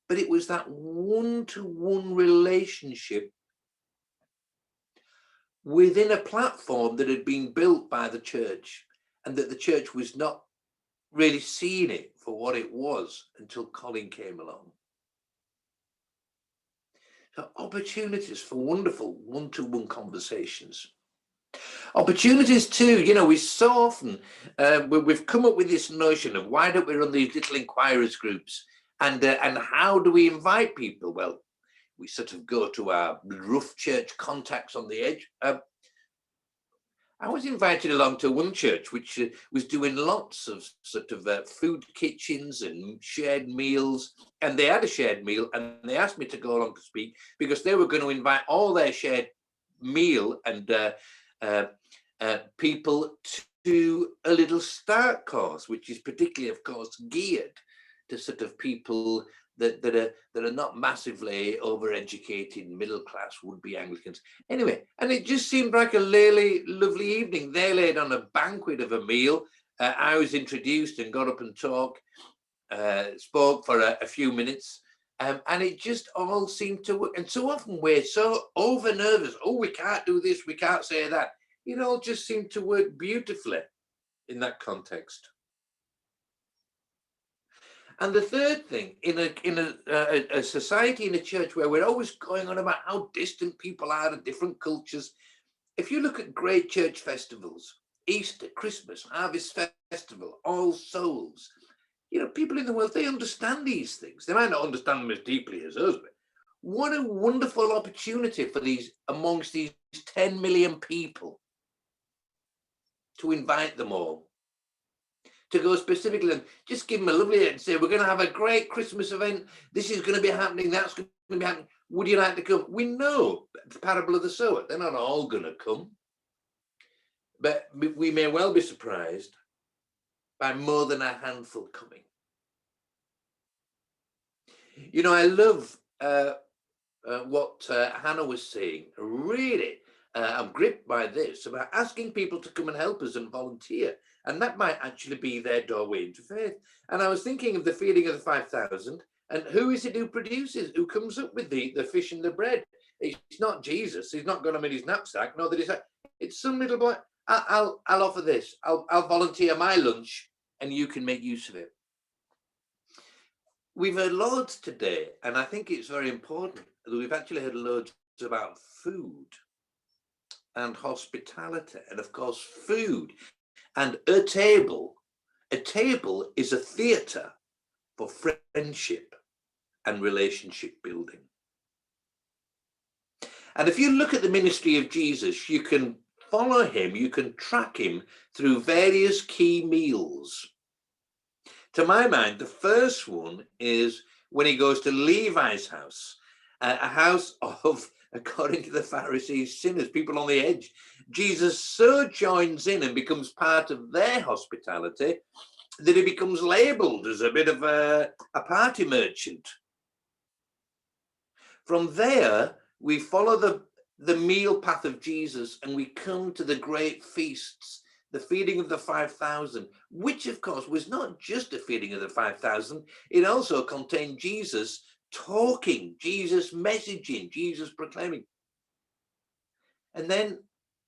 But it was that one-to-one relationship within a platform that had been built by the church, and that the church was not really seeing it for what it was until Colin came along. So opportunities for wonderful one-to-one conversations. Opportunities too, you know, we so often, we've come up with this notion of why don't we run these little inquiries groups, and how do we invite people? Well, we sort of go to our rough church contacts on the edge. I was invited along to one church which was doing lots of sort of food kitchens and shared meals, and they had a shared meal, and they asked me to go along to speak because they were going to invite all their shared meal and people to a little start course, which is particularly, of course, geared to sort of people that are not massively overeducated, middle class, would-be Anglicans. Anyway, and it just seemed like a really lovely evening. They laid on a banquet of a meal. I was introduced and got up and spoke for a few minutes. And it just all seemed to work. And so often we're so over nervous. Oh, we can't do this, we can't say that. It all just seemed to work beautifully in that context. And the third thing, in a society, in a church where we're always going on about how distant people are and different cultures, if you look at great church festivals, Easter, Christmas, Harvest Festival, All Souls, you know, people in the world, they understand these things. They might not understand them as deeply as us, but what a wonderful opportunity for these, amongst these 10 million people, to invite them all, to go specifically and just give them a lovely and say, we're going to have a great Christmas event. This is going to be happening. That's going to be happening. Would you like to come? We know the parable of the sower. They're not all going to come. But we may well be surprised by more than a handful coming. You know, I love what Hannah was saying. Really, I'm gripped by this about asking people to come and help us and volunteer. And that might actually be their doorway into faith. And I was thinking of the feeding of the 5,000. And who is it who produces, who comes up with the fish and the bread? It's not Jesus. He's not got them in his knapsack. No, it's some little boy. I'll offer this. I'll volunteer my lunch and you can make use of it. We've heard loads today, and I think it's very important that we've actually heard loads about food and hospitality, and of course food and a table. A table is a theatre for friendship and relationship building. And if you look at the ministry of Jesus, you can follow him, you can track him through various key meals. To my mind, the first one is when he goes to Levi's house, a house of, according to the Pharisees, sinners, people on the edge. Jesus so joins in and becomes part of their hospitality that he becomes labeled as a bit of a party merchant. From there, we follow the meal path of Jesus and we come to the great feasts the feeding of the 5,000, which of course was not just a feeding of the 5,000, it also contained Jesus talking, Jesus messaging, Jesus proclaiming. And then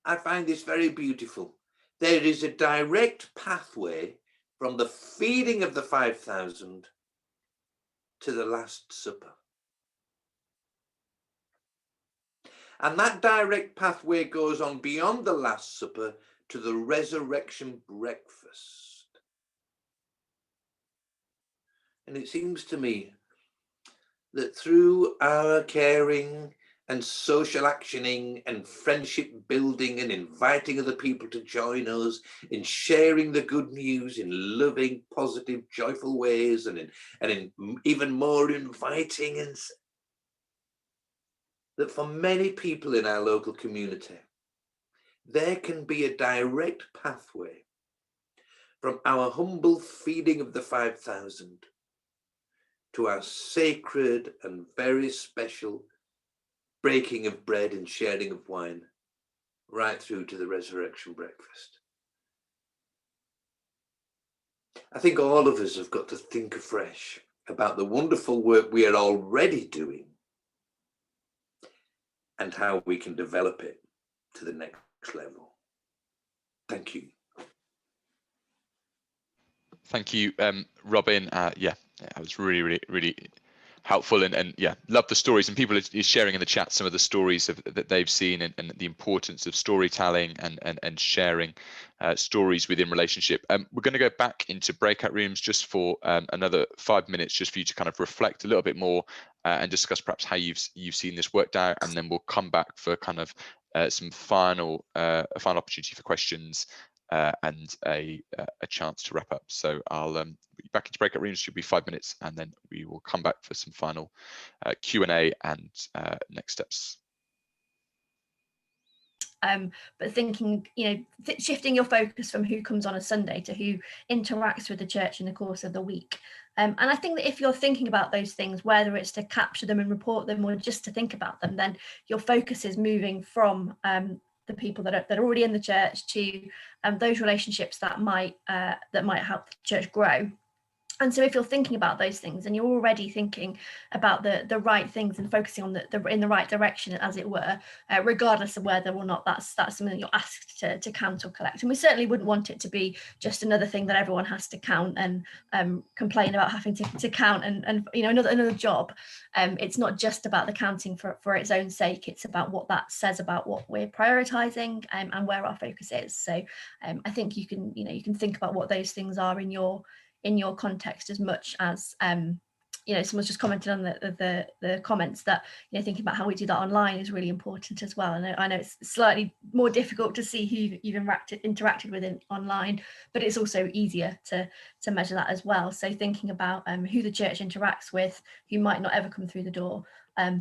I find this very beautiful. There is a direct pathway from the feeding of the 5,000 to the Last Supper. And that direct pathway goes on beyond the Last Supper to the resurrection breakfast. And it seems to me that through our caring and social actioning and friendship building and inviting other people to join us in sharing the good news in loving, positive, joyful ways, and in even more inviting, and that for many people in our local community, there can be a direct pathway from our humble feeding of the 5,000 to our sacred and very special breaking of bread and sharing of wine, right through to the resurrection breakfast. I think all of us have got to think afresh about the wonderful work we are already doing and how we can develop it to the next level. Thank you. Thank you, Robin. Yeah, that was really helpful, and yeah, love the stories, and people are sharing in the chat some of the stories that they've seen, and the importance of storytelling and sharing stories within relationship. We're going to go back into breakout rooms just for another 5 minutes, just for you to kind of reflect a little bit more and discuss perhaps how you've seen this worked out, and then we'll come back for kind of some final opportunity for questions. And a chance to wrap up. So I'll be back into breakout rooms. Should be 5 minutes, and then we will come back for some final Q&A and next steps. But thinking, shifting your focus from who comes on a Sunday to who interacts with the church in the course of the week. And I think that if you're thinking about those things, whether it's to capture them and report them or just to think about them, then your focus is moving from the people that are already in the church to those relationships that might help the church grow. And so if you're thinking about those things and you're already thinking about the right things and focusing on in the right direction, as it were, regardless of whether or not that's something that you're asked to count or collect. And we certainly wouldn't want it to be just another thing that everyone has to count and complain about having to count and another job. It's not just about the counting for its own sake. It's about what that says about what we're prioritizing and where our focus is. So I think you can think about what those things are in your context as much as someone's just commented on the comments that thinking about how we do that online is really important as well. And I know it's slightly more difficult to see who you've interacted with online, but it's also easier to measure that as well. So thinking about who the church interacts with, who might not ever come through the door,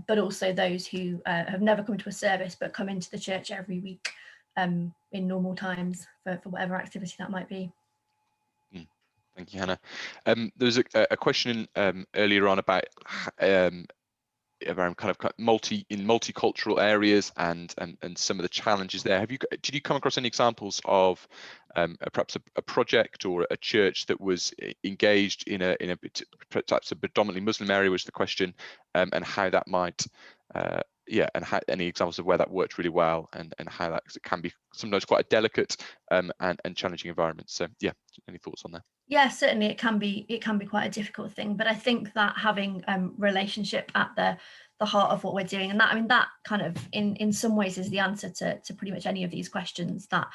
but also those who have never come to a service but come into the church every week in normal times for whatever activity that might be. Thank you, Hannah. There was a question earlier on about around kind of multicultural areas and some of the challenges there. Did you come across any examples of perhaps a project or a church that was engaged in a perhaps a predominantly Muslim area, was the question, and how that might and how, any examples of where that worked really well and how that can be sometimes quite a delicate and challenging environment. So yeah, any thoughts on that? Yeah, certainly it can be quite a difficult thing, but I think that having relationship at the heart of what we're doing, and that kind of in some ways is the answer to pretty much any of these questions, that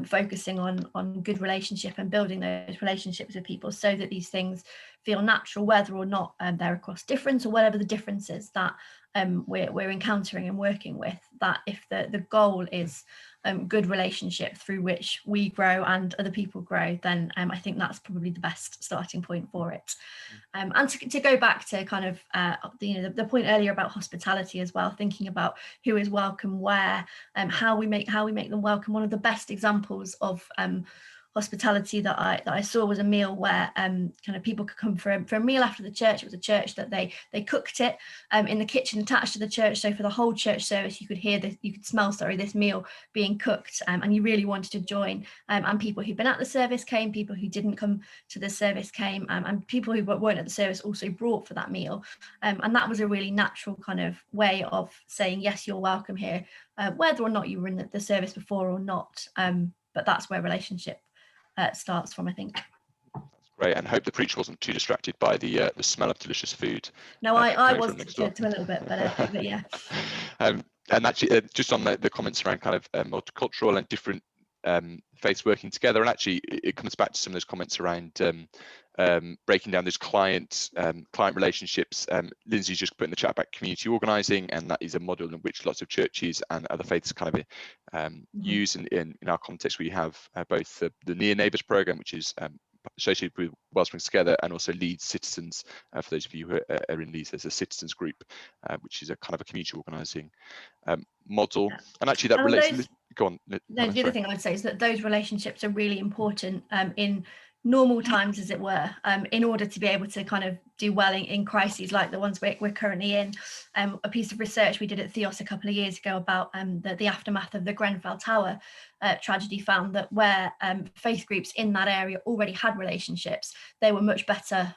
focusing on good relationship and building those relationships with people so that these things feel natural, whether or not they're across difference or whatever the difference is that we're encountering and working with, that if the goal is good relationship through which we grow and other people grow, then I think that's probably the best starting point for it. And to go back to kind of the point earlier about hospitality as well, thinking about who is welcome where, how we make them welcome. One of the best examples of hospitality that I saw was a meal where kind of people could come for a meal after the church. It was a church that they cooked it in the kitchen attached to the church, so for the whole church service you could hear this, you could smell this meal being cooked, and you really wanted to join, and people who'd been at the service came, people who didn't come to the service came, and people who weren't at the service also brought for that meal, and that was a really natural kind of way of saying yes, you're welcome here, whether or not you were in the service before or not, but that's where relationship starts from, I think. That's great, and hope the preacher wasn't too distracted by the smell of delicious food. No, I was to a little bit, but yeah. And actually, just on the comments around kind of multicultural and different faiths working together, and actually it comes back to some of those comments around breaking down those client relationships. Lindsay's just put in the chat about community organising, and that is a model in which lots of churches and other faiths kind of use. In our context, we have both the Near Neighbours programme, which is associated with Wellsprings Together, and also Leeds Citizens. For those of you who are in Leeds, there's a citizens group, which is a kind of a community organising model. Yeah. And actually that relates. Go on. No, the other thing I would say is that those relationships are really important in normal times, as it were, in order to be able to kind of do well in crises like the ones we're currently in. A piece of research we did at THEOS a couple of years ago about the aftermath of the Grenfell Tower tragedy found that where faith groups in that area already had relationships, they were much better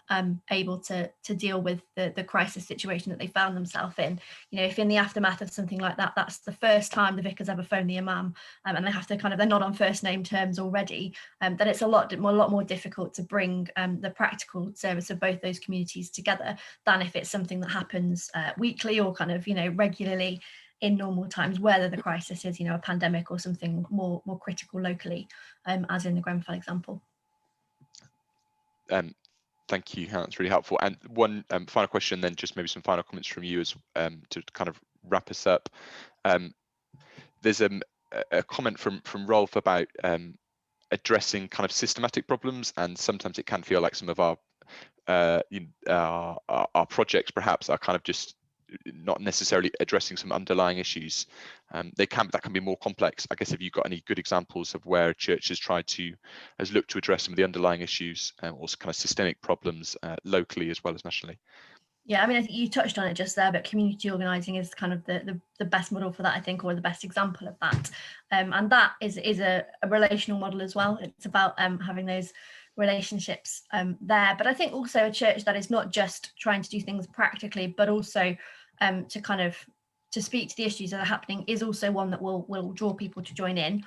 able to deal with the crisis situation that they found themselves in. You know, if in the aftermath of something like that, that's the first time the vicar's ever phoned the imam, and they have to they're not on first name terms already, then it's a lot more difficult to bring the practical service of both those communities together than if it's something that happens weekly or kind of, regularly in normal times, whether the crisis is, a pandemic or something more critical locally, as in the Grenfell example. Thank you, Hannah, that's really helpful. And one final question, then just maybe some final comments from you as to kind of wrap us up. There's a comment from Rolf about addressing kind of systematic problems, and sometimes it can feel like some of our projects perhaps are kind of just not necessarily addressing some underlying issues. That can be more complex. I guess, have you got any good examples of where a church has looked to address some of the underlying issues or kind of systemic problems locally as well as nationally? Yeah, I mean, I think you touched on it just there, but community organising is kind of the best model for that, I think, or the best example of that. And that is a relational model as well. It's about having those relationships there. But I think also a church that is not just trying to do things practically, but also to speak to the issues that are happening is also one that will draw people to join in.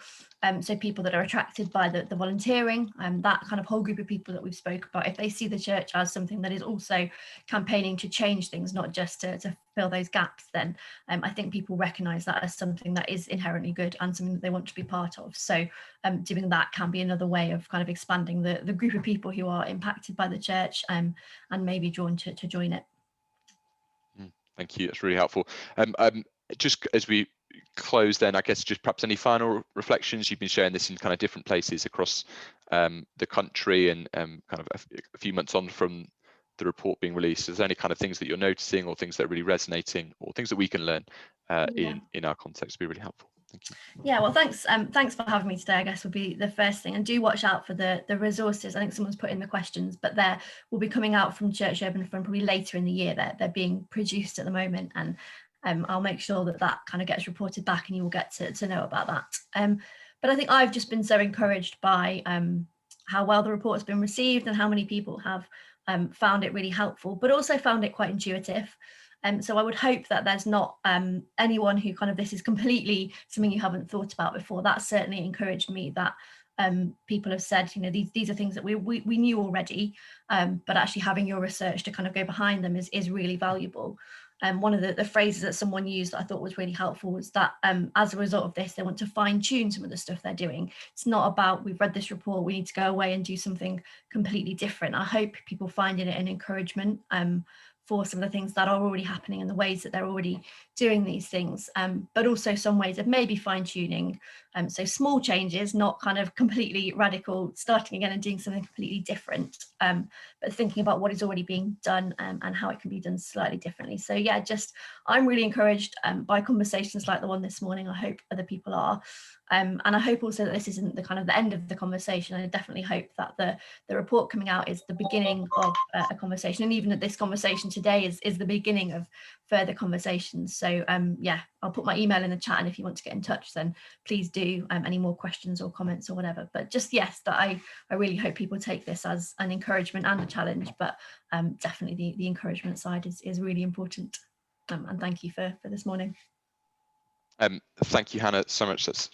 So people that are attracted by the volunteering, that kind of whole group of people that we've spoke about, if they see the church as something that is also campaigning to change things, not just to fill those gaps, then I think people recognise that as something that is inherently good and something that they want to be part of. So doing that can be another way of kind of expanding the group of people who are impacted by the church and maybe drawn to join it. Thank you, that's really helpful. Just as we close then, I guess just perhaps any final reflections. You've been sharing this in kind of different places across the country, and kind of a few months on from the report being released. Is there any kind of things that you're noticing, or things that are really resonating, or things that we can learn in our context? Would be really helpful. Thank you. Yeah, well, thanks for having me today, I guess would be the first thing. And do watch out for the resources. I think someone's put in the questions, but they will be coming out from Church Urban Fund probably later in the year. They're being produced at the moment, and I'll make sure that kind of gets reported back and you will get to know about that. But I think I've just been so encouraged by how well the report has been received and how many people have found it really helpful, but also found it quite intuitive. So I would hope that there's not anyone who kind of, this is completely something you haven't thought about before. That certainly encouraged me, that people have said, these are things that we knew already, but actually having your research to kind of go behind them is really valuable. One of the phrases that someone used that I thought was really helpful was that as a result of this, they want to fine tune some of the stuff they're doing. It's not about, we've read this report, we need to go away and do something completely different. I hope people find in it an encouragement for some of the things that are already happening and the ways that they're already doing these things, but also some ways of maybe fine-tuning. So small changes, not kind of completely radical, starting again and doing something completely different, but thinking about what is already being done and how it can be done slightly differently. So yeah, I'm really encouraged by conversations like the one this morning. I hope other people are. And I hope also that this isn't the kind of the end of the conversation. I definitely hope that the report coming out is the beginning of a conversation, and even that this conversation today is the beginning of further conversations. So yeah, I'll put my email in the chat, and if you want to get in touch, then please do. Any more questions or comments or whatever. But just yes, that I really hope people take this as an encouragement and a challenge, but definitely the encouragement side is really important. And thank you for this morning. Thank you, Hannah, so much. That's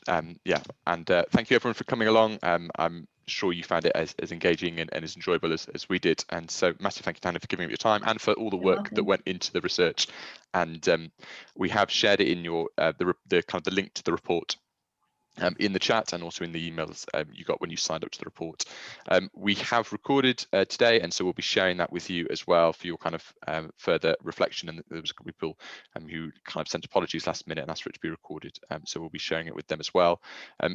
yeah, and thank you everyone for coming along. I'm sure you found it as engaging and as enjoyable as we did, and so massive thank you to Hannah for giving up your time and for all the work that went into the research. And we have shared it in your the kind of the link to the report in the chat, and also in the emails you got when you signed up to the report. We have recorded today, and so we'll be sharing that with you as well for your kind of further reflection. And there was a couple of people who kind of sent apologies last minute and asked for it to be recorded, so we'll be sharing it with them as well.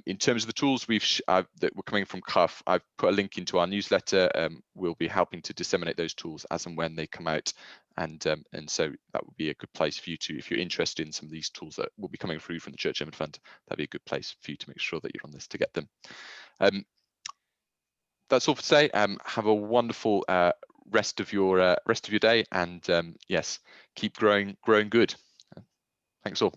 In terms of the tools that were coming from CUF, I've put a link into our newsletter. We'll be helping to disseminate those tools as and when they come out. And so that would be a good place for you to, if you're interested in some of these tools that will be coming through from the Church Emid Fund, that'd be a good place for you to make sure that you're on this to get them. That's all for today. Have a wonderful rest of your day, and yes, keep growing good. Thanks all.